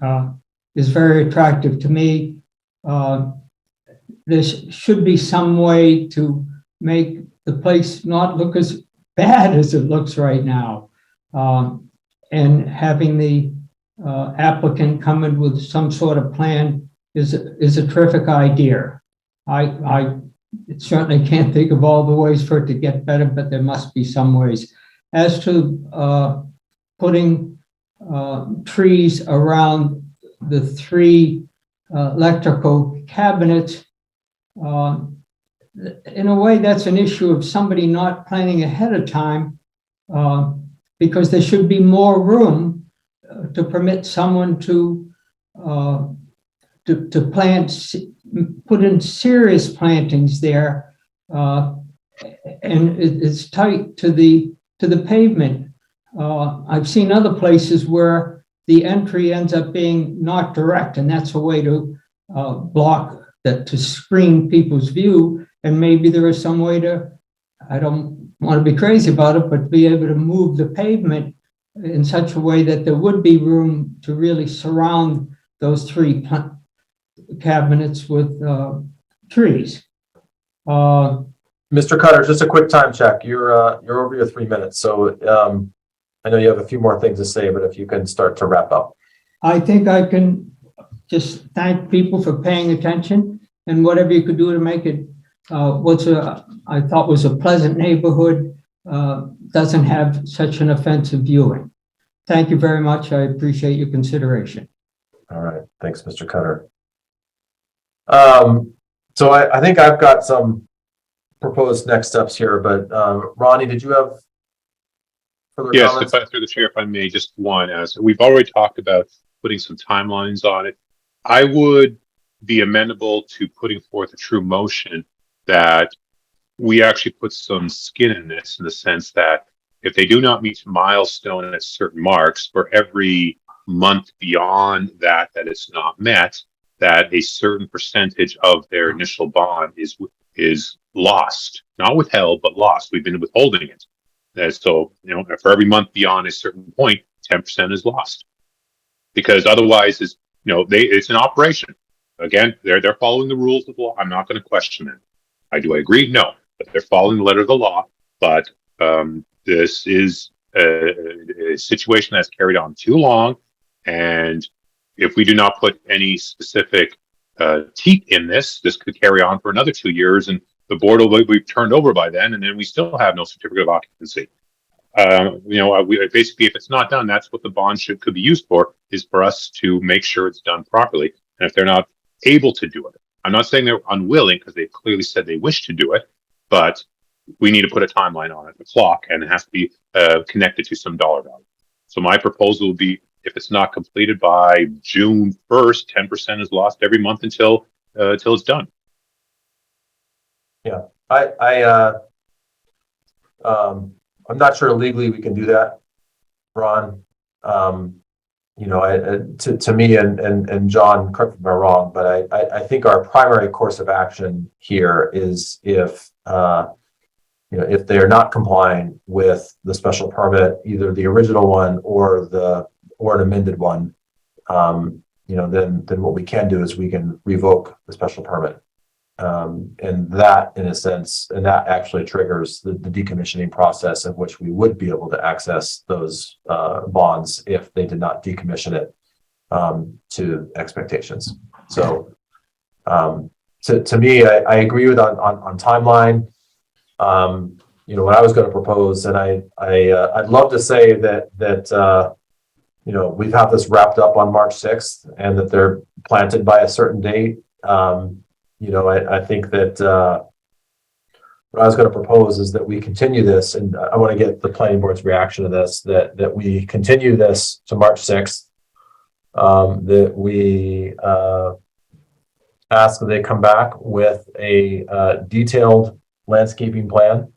is very attractive to me. There should be some way to make the place not look as bad as it looks right now. And having the applicant come in with some sort of plan is a terrific idea. I certainly can't think of all the ways for it to get better, but there must be some ways. As to putting trees around the 3 electrical cabinets, in a way, that's an issue of somebody not planning ahead of time, because there should be more room to permit someone to plant, put in serious plantings there, and it's tight to the pavement. I've seen other places where the entry ends up being not direct, and that's a way to block that, to screen people's view. And maybe there is some way to, I don't want to be crazy about it, but be able to move the pavement in such a way that there would be room to really surround those 3 cabinets with trees. Mr. Cutter, just a quick time check. You're over your 3 minutes, so I know you have a few more things to say, but if you can start to wrap up. I think I can just thank people for paying attention, and whatever you could do to make it I thought was a pleasant neighborhood, doesn't have such an offensive viewing. Thank you very much. I appreciate your consideration. All right. Thanks, Mr. Cutter. So I think I've got some proposed next steps here, but Ronnie, did you have further comments? Yes, through the chair, if I may, just one. As we've already talked about putting some timelines on it, I would be amenable to putting forth a true motion that we actually put some skin in this, in the sense that if they do not meet milestone at certain marks, for every month beyond that it's not met, that a certain percentage of their initial bond is lost, not withheld, but lost. We've been withholding it. And so, for every month beyond a certain point, 10% is lost, because otherwise it's an operation. Again, they're following the rules of the law. I'm not going to question it. Do I agree? No, but they're following the letter of the law. But this is a situation that's carried on too long, and if we do not put any specific teeth in this could carry on for another 2 years, and the board will be turned over by then, and then we still have no certificate of occupancy. Basically, if it's not done, that's what the bond could be used for, is for us to make sure it's done properly. And if they're not able to do it, I'm not saying they're unwilling, because they clearly said they wish to do it, but we need to put a timeline on it, a clock, and it has to be connected to some dollar value. So my proposal would be, if it's not completed by June 1st, 10% is lost every month until it's done. Yeah, I'm not sure legally we can do that, Ron. To me and John, correct me if I'm wrong, but I think our primary course of action here is if they're not complying with the special permit, either the original one or an amended one, then what we can do is we can revoke the special permit. And that, in a sense, and that actually triggers the decommissioning process, of which we would be able to access those bonds if they did not decommission it to expectations. So to me, I agree with on timeline. what I was going to propose, and I'd love to say that we've had this wrapped up on March 6th and that they're planted by a certain date. I think that what I was going to propose is that we continue this, and I want to get the planning board's reaction to this, that we continue this to March 6th, that we ask that they come back with a detailed landscaping plan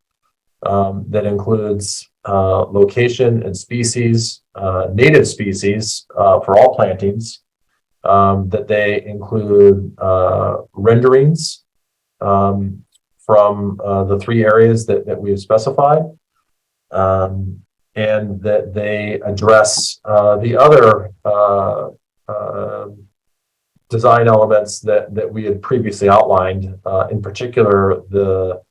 that includes location and species, native species for all plantings, that they include renderings from the 3 areas that we have specified, and that they address the other design elements that we had previously outlined, in particular the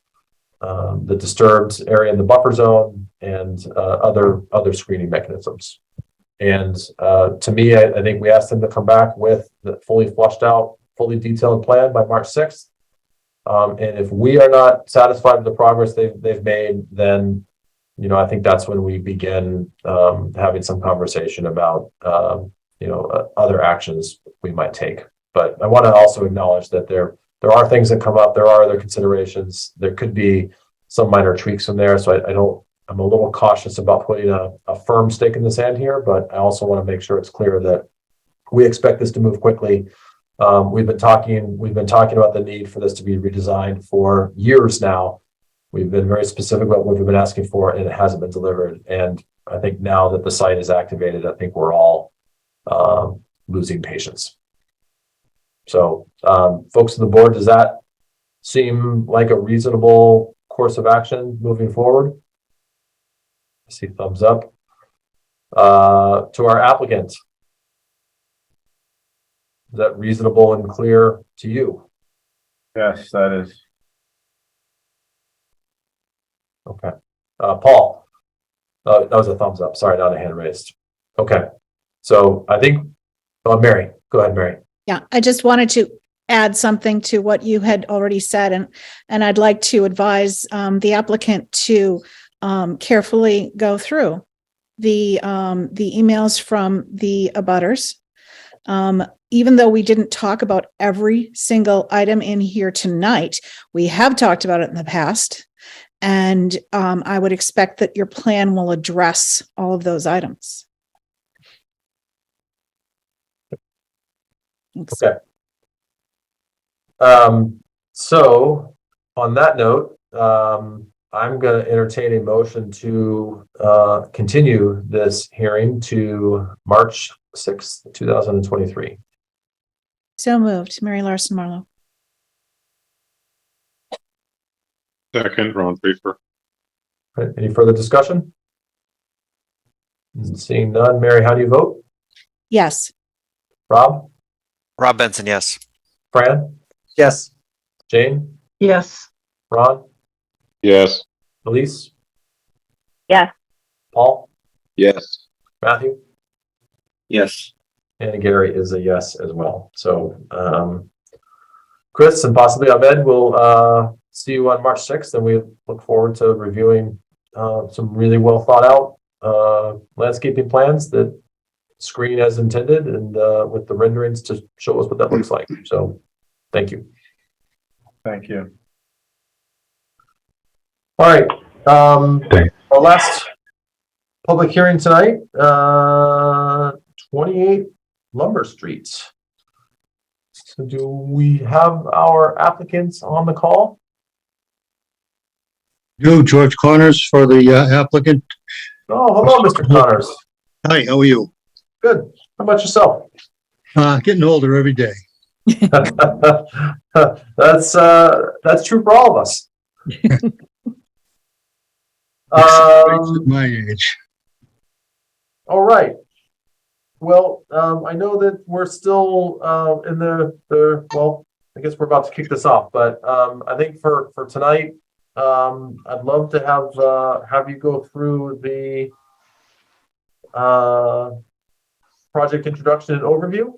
disturbed area in the buffer zone and other screening mechanisms. And to me, I think we asked them to come back with the fully fleshed out, fully detailed plan by March 6th. And if we are not satisfied with the progress they've made, then I think that's when we begin having some conversation about other actions we might take. But I want to also acknowledge that there are things that come up. There are other considerations. There could be some minor tweaks in there. So I'm a little cautious about putting a firm stake in the sand here, but I also want to make sure it's clear that we expect this to move quickly. We've been talking about the need for this to be redesigned for years now. We've been very specific about what we've been asking for, and it hasn't been delivered. And I think now that the site is activated, I think we're all losing patience. So, folks on the board, does that seem like a reasonable course of action moving forward? I see thumbs up. To our applicant, is that reasonable and clear to you? Yes, that is. Okay. Paul, that was a thumbs up. Sorry, not a hand raised. Okay. So I think, Mary, go ahead, Mary. Yeah, I just wanted to add something to what you had already said, and I'd like to advise the applicant to carefully go through the emails from the abutters. Even though we didn't talk about every single item in here tonight, we have talked about it in the past. And I would expect that your plan will address all of those items. Thanks. Okay. So on that note, I'm going to entertain a motion to continue this hearing to March 6th, 2023. So moved. Mary Larson Marlowe. Second, Ron Pfeiffer. Right, any further discussion? Seeing none, Mary, how do you vote? Yes. Rob? Rob Benson, yes. Fran? Yes. Jane? Yes. Ron? Yes. Elise? Yes. Paul? Yes. Matthew? Yes. And Gary is a yes as well. So Chris and possibly Ahmed will see you on March 6th, and we look forward to reviewing some really well thought out landscaping plans that screen as intended, and with the renderings to show us what that looks like. So thank you. Thank you. All right. Our last public hearing tonight, 28 Lumber Street. So do we have our applicants on the call? George Connors for the applicant. Oh, hello, Mr. Connors. Hi, how are you? Good. How about yourself? Getting older every day. That's true for all of us. At my age. All right. Well, I know that we're still in well, I guess we're about to kick this off, but I think for tonight, I'd love to have you go through the project introduction and overview,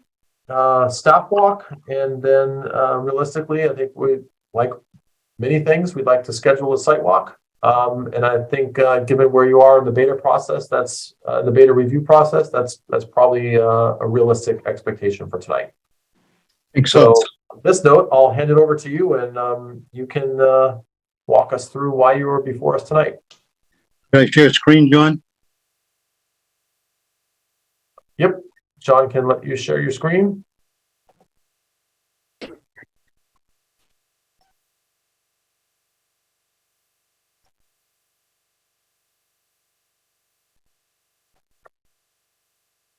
staff walk, and then realistically, I think we like many things. We'd like to schedule a site walk And I think, given where you are in the beta process, that's, the beta review process, that's probably, a realistic expectation for tonight. Think so. So on this note, I'll hand it over to you and, you can, walk us through why you were before us tonight. Can I share screen, John? Yep. John can let you share your screen.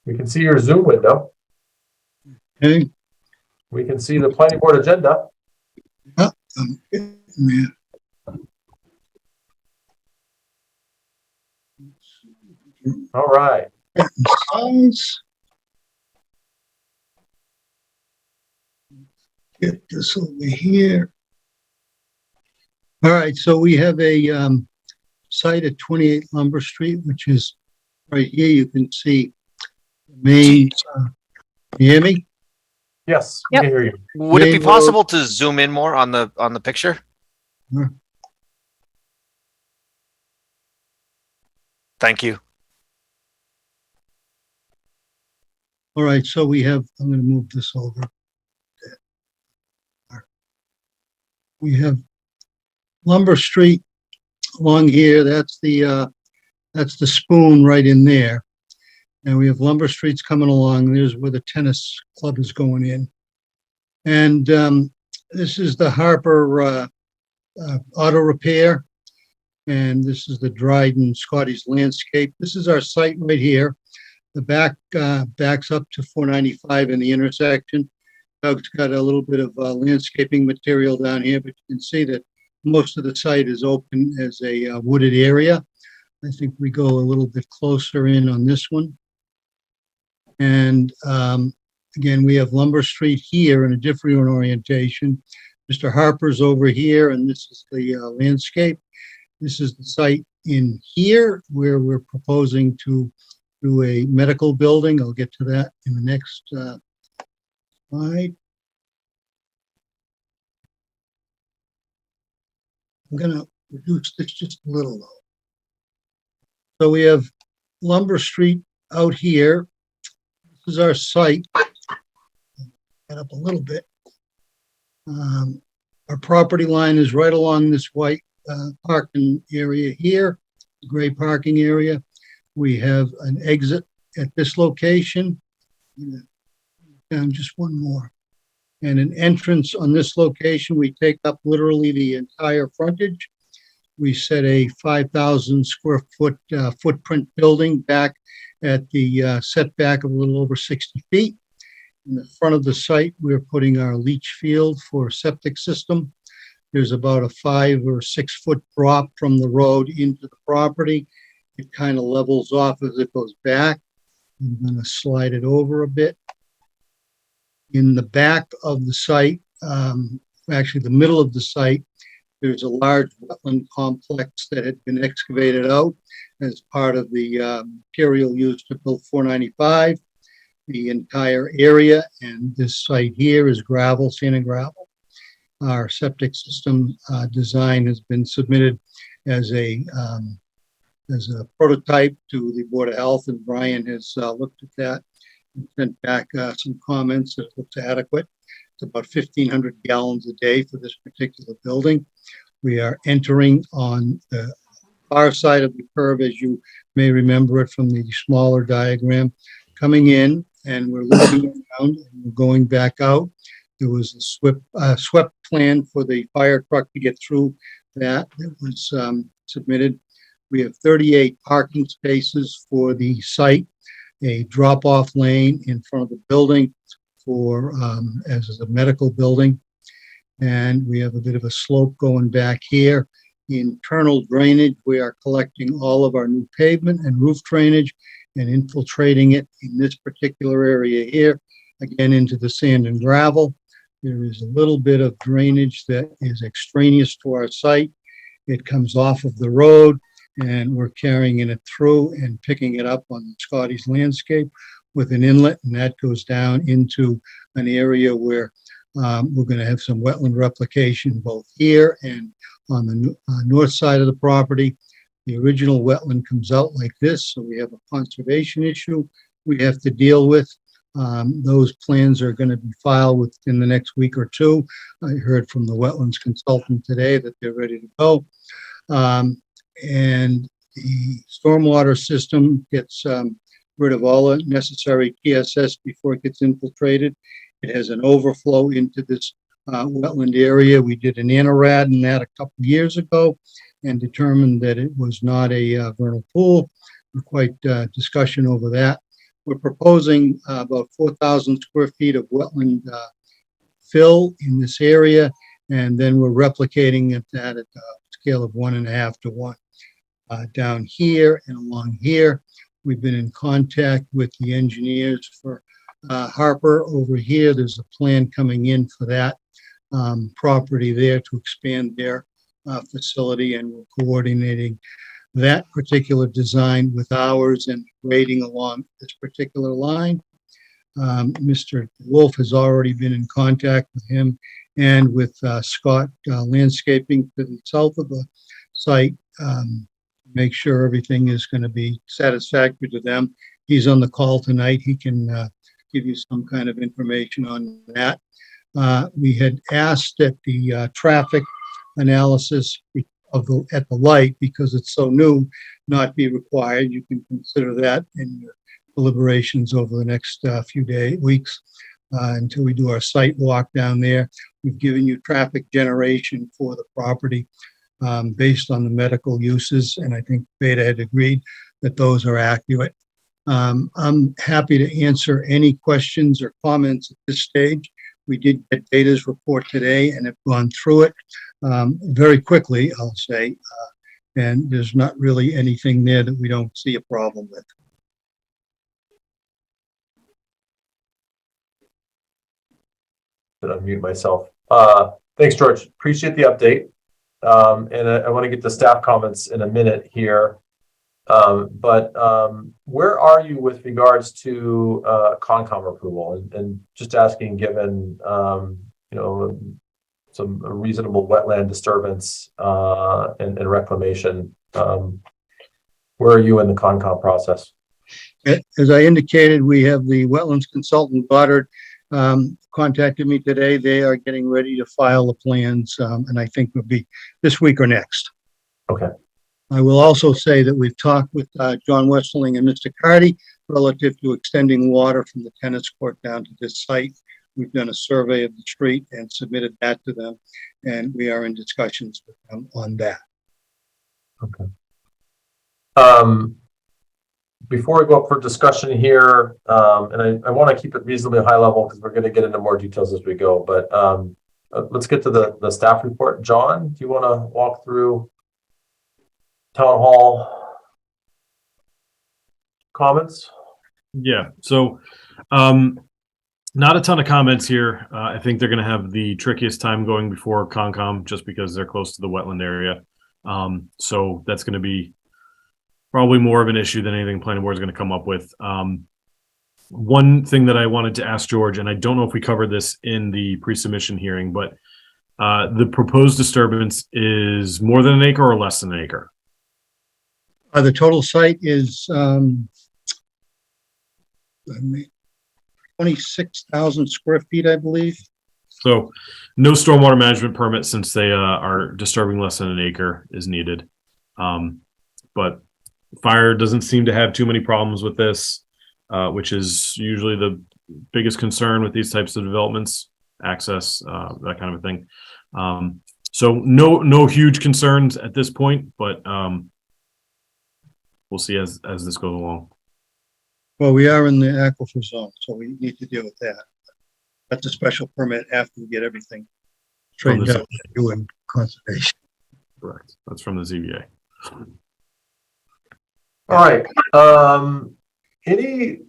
We can see your Zoom window. Okay. We can see the planning board agenda. Yeah. All right. Size. Get this over here. All right, so we have a site at 28 Lumber Street, which is right here. You can see the main. You hear me? Yes, we can hear you. Would it be Main possible to zoom in more on the picture? Sure. Thank you. All right, so we have, I'm going to move this over. We have Lumber Street along here. That's the spoon right in there. And we have Lumber Streets coming along. There's where the tennis club is going in. And this is the Harper Auto Repair. And this is the Dryden Scotty's Landscape. This is our site right here. The back backs up to 495 in the intersection. Doug's got a little bit of landscaping material down here, but you can see that most of the site is open as a wooded area. I think we go a little bit closer in on this one. And again, we have Lumber Street here in a different orientation. Mr. Harper's over here, and this is the landscape. This is the site in here where we're proposing to do a medical building. I'll get to that in the next slide. I'm going to reduce this just a little though. So we have Lumber Street out here. This is our site. Get up a little bit. Our property line is right along this white parking area here, gray parking area. We have an exit at this location. Down just one more. And an entrance on this location. We take up literally the entire frontage. We set a 5,000 square foot footprint building back at the setback of a little over 60 feet. In the front of the site, we're putting our leach field for septic system. There's about a 5 or 6 foot drop from the road into the property. It kind of levels off as it goes back. I'm going to slide it over a bit. In the back of the site, actually the middle of the site, there's a large wetland complex that had been excavated out as part of the material used to build 495. The entire area, and this site here is gravel, sand and gravel. Our septic system design has been submitted as a prototype to the Board of Health, and Brian has looked at that and sent back some comments that looks adequate. It's about 1,500 gallons a day for this particular building. We are entering on the far side of the curve, as you may remember it from the smaller diagram, coming in, and we're looking around and we're going back out. There was a swept plan for the fire truck to get through that was submitted. We have 38 parking spaces for the site, a drop-off lane in front of the building for as a medical building. And we have a bit of a slope going back here. Internal drainage, we are collecting all of our new pavement and roof drainage and infiltrating it in this particular area here, again into the sand and gravel. There is a little bit of drainage that is extraneous to our site. It comes off of the road, and we're carrying it through and picking it up on Scotty's Landscape with an inlet, and that goes down into an area where We're going to have some wetland replication both here and on the north side of the property. The original wetland comes out like this, so we have a conservation issue we have to deal with. Those plans are going to be filed within the next week or two. I heard from the wetlands consultant today that they're ready to go. And the stormwater system gets rid of all the necessary TSS before it gets infiltrated. It has an overflow into this wetland area. We did an ANORAD in that a couple of years ago and determined that it was not a vernal pool. Quite discussion over that. We're proposing about 4,000 square feet of wetland fill in this area, and then we're replicating it at a scale of 1.5 to 1. Down here and along here, we've been in contact with the engineers for Harper over here. There's a plan coming in for that property there to expand their facility, and we're coordinating that particular design with ours and grading along this particular line. Mr. Wolf has already been in contact with him and with Scott Landscaping to the south of the site. Make sure everything is going to be satisfactory to them. He's on the call tonight. He can give you some kind of information on that. We had asked that the traffic analysis at the light, because it's so new, not be required. You can consider that in your deliberations over the next few weeks until we do our site walk down there. We've given you traffic generation for the property based on the medical uses, and I think Beta had agreed that those are accurate. I'm happy to answer any questions or comments at this stage. We did get Beta's report today and have gone through it very quickly, I'll say, and there's not really anything there that we don't see a problem with. I'll unmute myself. Thanks, George. Appreciate the update. And I want to get to staff comments in a minute here. But where are you with regards to Concom approval? And just asking, given some reasonable wetland disturbance and reclamation, where are you in the Concom process? As I indicated, we have the wetlands consultant, Goddard, contacted me today. They are getting ready to file the plans, and I think will be this week or next. Okay. I will also say that we've talked with John Westling and Mr. Cardy relative to extending water from the tennis court down to this site. We've done a survey of the street and submitted that to them, and we are in discussions with them on that. Okay. Before we go up for discussion here, and I want to keep it reasonably high level because we're going to get into more details as we go, but let's get to the staff report. John, do you want to walk through town hall comments? Yeah, so not a ton of comments here. I think they're going to have the trickiest time going before Concom just because they're close to the wetland area. So that's going to be probably more of an issue than anything planning board is going to come up with. One thing that I wanted to ask George, and I don't know if we covered this in the pre-submission hearing, but the proposed disturbance is more than an acre or less than an acre? The total site is 26,000 square feet, I believe. So no stormwater management permit since they are disturbing less than an acre is needed. But fire doesn't seem to have too many problems with this, which is usually the biggest concern with these types of developments, access, that kind of a thing. So no huge concerns at this point, but we'll see as this goes along. Well, we are in the aquifer zone, so we need to deal with that. That's a special permit after we get everything straightened out in conservation. Correct. That's from the ZBA. All right. Any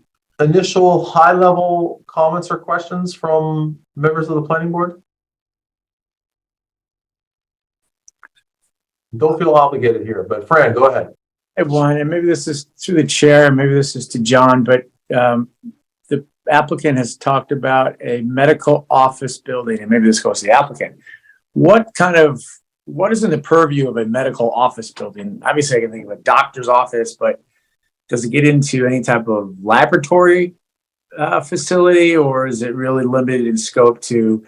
initial high-level comments or questions from members of the planning board? Don't feel obligated here, but Fran, go ahead. Everyone, and maybe this is through the chair, maybe this is to John, but the applicant has talked about a medical office building, and maybe this goes to the applicant. What is in the purview of a medical office building? Obviously, I can think of a doctor's office, but does it get into any type of laboratory facility, or is it really limited in scope to,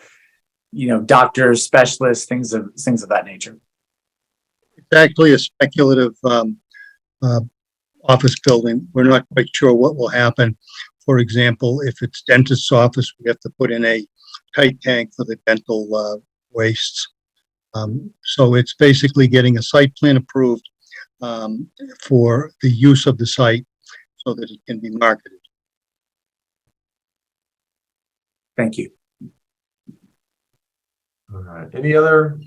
doctors, specialists, things of that nature? It's actually a speculative office building. We're not quite sure what will happen. For example, if it's dentist's office, we have to put in a tight tank for the dental wastes. So it's basically getting a site plan approved for the use of the site so that it can be marketed. Thank you. All right. Any other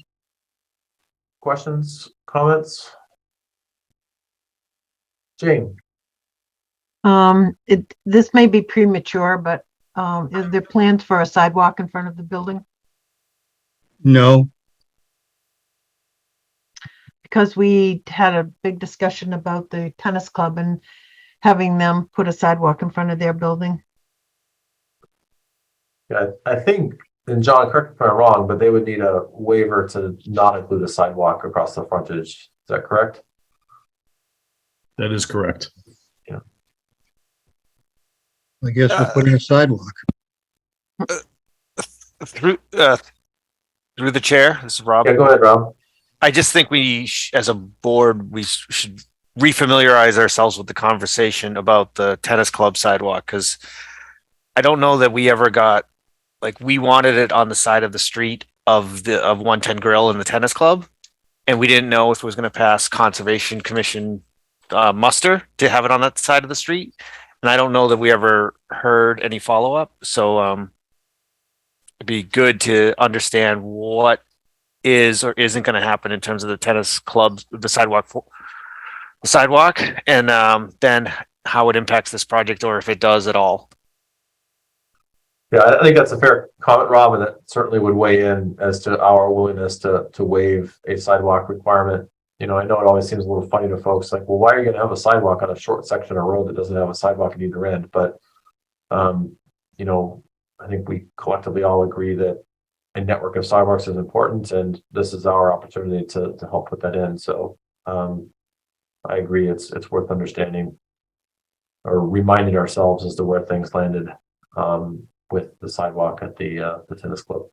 questions, comments? Jane? This may be premature, but is there plans for a sidewalk in front of the building? No. Because we had a big discussion about the tennis club and having them put a sidewalk in front of their building. Yeah, I think, and John, correct me if I'm wrong, but they would need a waiver to not include a sidewalk across the frontage. Is that correct? That is correct. Yeah. I guess we're putting a sidewalk. Through the chair, this is Rob. Yeah, go ahead, Rob. I just think as a board, we should refamiliarize ourselves with the conversation about the tennis club sidewalk, because I don't know that we ever got, we wanted it on the side of the street of 110 Grill and the tennis club, and we didn't know if it was going to pass Conservation Commission muster to have it on that side of the street, and I don't know that we ever heard any follow up. So it'd be good to understand what is or isn't going to happen in terms of the tennis club, the sidewalk, and then how it impacts this project, or if it does at all. Yeah, I think that's a fair comment, Rob, and that certainly would weigh in as to our willingness to waive a sidewalk requirement. I know it always seems a little funny to folks, like, well, why are you going to have a sidewalk on a short section of road that doesn't have a sidewalk at either end? But, I think we collectively all agree that a network of sidewalks is important, and this is our opportunity to help put that in. So I agree, it's worth understanding or reminding ourselves as to where things landed with the sidewalk at the tennis club.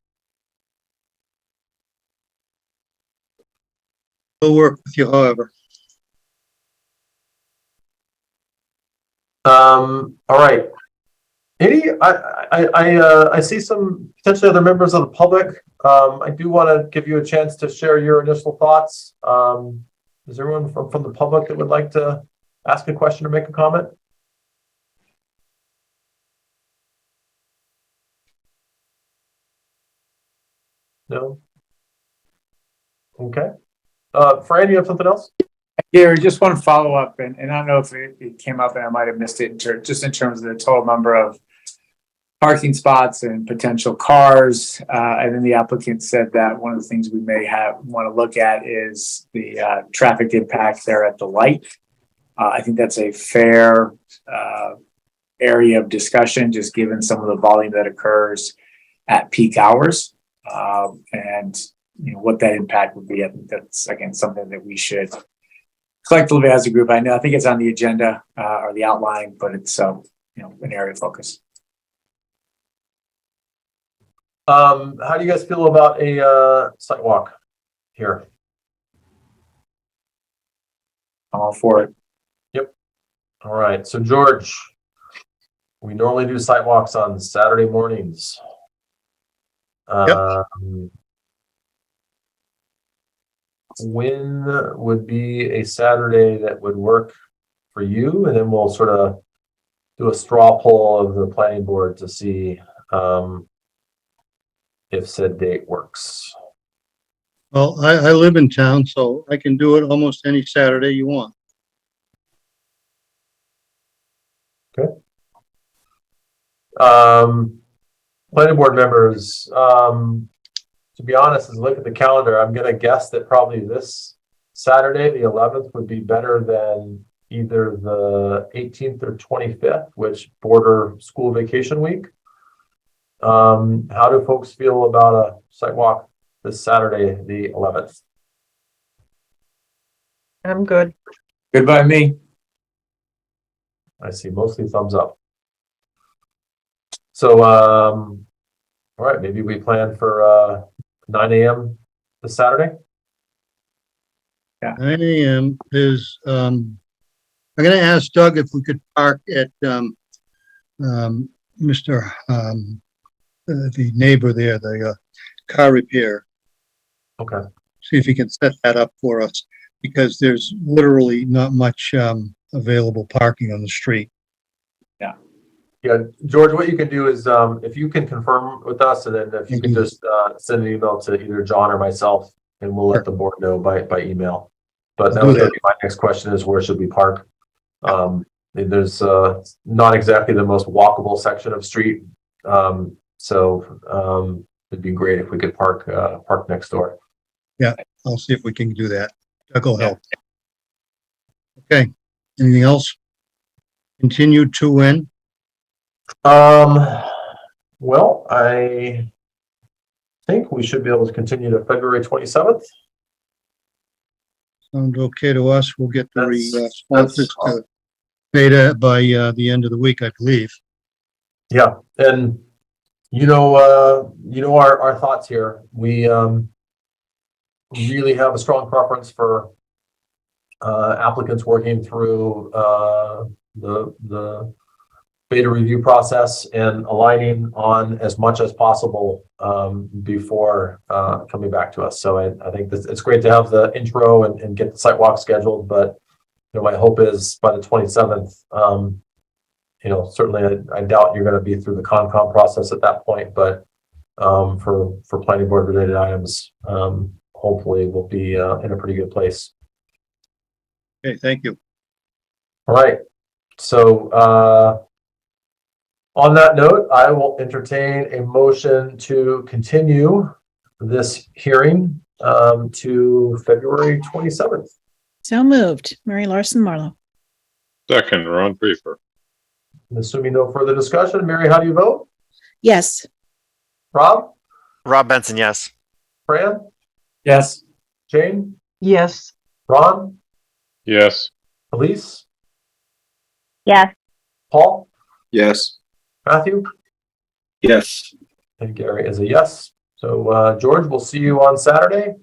We'll work with you, however. All right. I see some potentially other members of the public. I do want to give you a chance to share your initial thoughts. Is there anyone from the public that would like to ask a question or make a comment? No? Okay. Fran, you have something else? Gary, just one follow up, and I don't know if it came up and I might have missed it, just in terms of the total number of parking spots and potential cars. And then the applicant said that one of the things we may want to look at is the traffic impact there at the light. I think that's a fair area of discussion, just given some of the volume that occurs at peak hours, and what that impact would be. I think that's, again, something that we should collectively as a group. I think it's on the agenda or the outline, but it's an area of focus. How do you guys feel about a sidewalk here? I'm all for it. Yep. All right. So George, we normally do sidewalks on Saturday mornings. Yep. When would be a Saturday that would work for you? And then we'll sort of do a straw poll of the planning board to see if said date works. Well, I live in town, so I can do it almost any Saturday you want. Okay. Planning board members, to be honest, as I look at the calendar, I'm going to guess that probably this Saturday, the 11th, would be better than either the 18th or 25th, which border school vacation week. How do folks feel about a site walk this Saturday, the 11th? I'm good. Good by me. I see mostly thumbs up. So, all right, maybe we plan for 9 a.m. this Saturday. 9 a.m. is, I'm gonna ask Doug if we could park at, Mr. The neighbor there, the, car repair. Okay. See if he can set that up for us, because there's literally not much, available parking on the street. Yeah, George, what you can do is if you can confirm with us, and then if you can just send an email to either John or myself, and we'll let the board know by email. But that was gonna be my next question: is where should we park? There's not exactly the most walkable section of street, so it'd be great if we could park next door. Yeah, I'll see if we can do that. Doug will help. Okay, anything else? Continue to when? Well, I think we should be able to continue to February 27th. Sounds okay to us. We'll get the responses to Beta by the end of the week, I believe. Yeah, and you know our thoughts here. We really have a strong preference for applicants working through the beta review process and aligning on as much as possible before coming back to us. So I think it's great to have the intro and get the site walk scheduled, but my hope is by the 27th, certainly I doubt you're going to be through the Concom process at that point, but for planning board related items, hopefully we'll be in a pretty good place. Okay, thank you. All right. So on that note, I will entertain a motion to continue this hearing to February 27th. So moved. Mary Larson Marlowe. Second, Ron Prefer. Assuming no further discussion, Mary, how do you vote? Yes. Rob? Rob Benson, yes. Fran? Yes. Jane? Yes. Ron? Yes. Elise? Yes. Paul? Yes. Matthew? Yes. And Gary is a yes. So George, we'll see you on Saturday.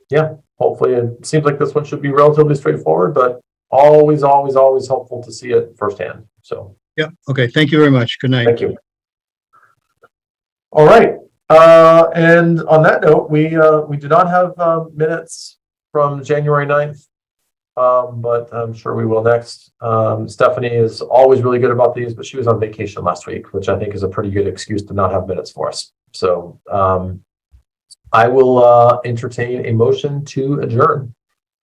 Yeah, hopefully it seems like this one should be relatively straightforward, but always helpful to see it firsthand. So Yeah, okay, thank you very much. Good night. thank you. All right. And on that note, we do not have minutes from January 9th. But I'm sure we will next. Stephanie is always really good about these, but she was on vacation last week, which I think is a pretty good excuse to not have minutes for us. So I will entertain a motion to adjourn.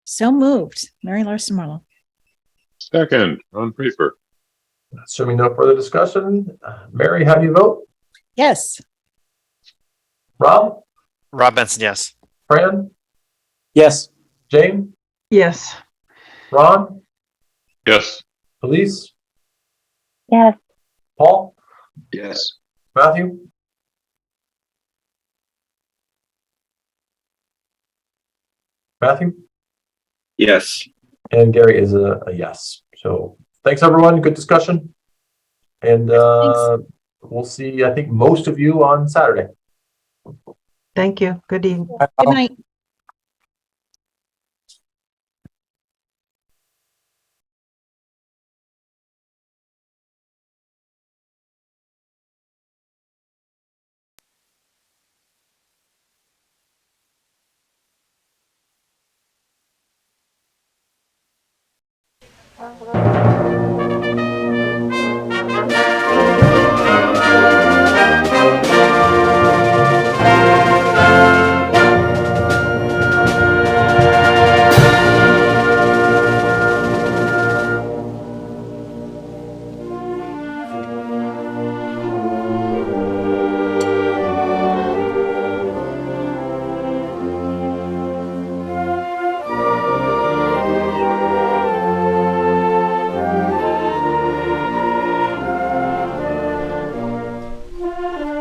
So moved. Mary Larson Marlowe. Second, Ron Prefer. Assuming no further discussion, Mary, how do you vote? Yes. Rob? Rob Benson, yes. Fran? Yes. Jane? Yes. Ron? Yes. Elise? Yes. Paul? Yes. Matthew? Matthew? Yes. And Gary is a yes. So thanks, everyone. Good discussion. And we'll see, I think, most of you on Saturday. Thank you. Good evening. Good night. Well,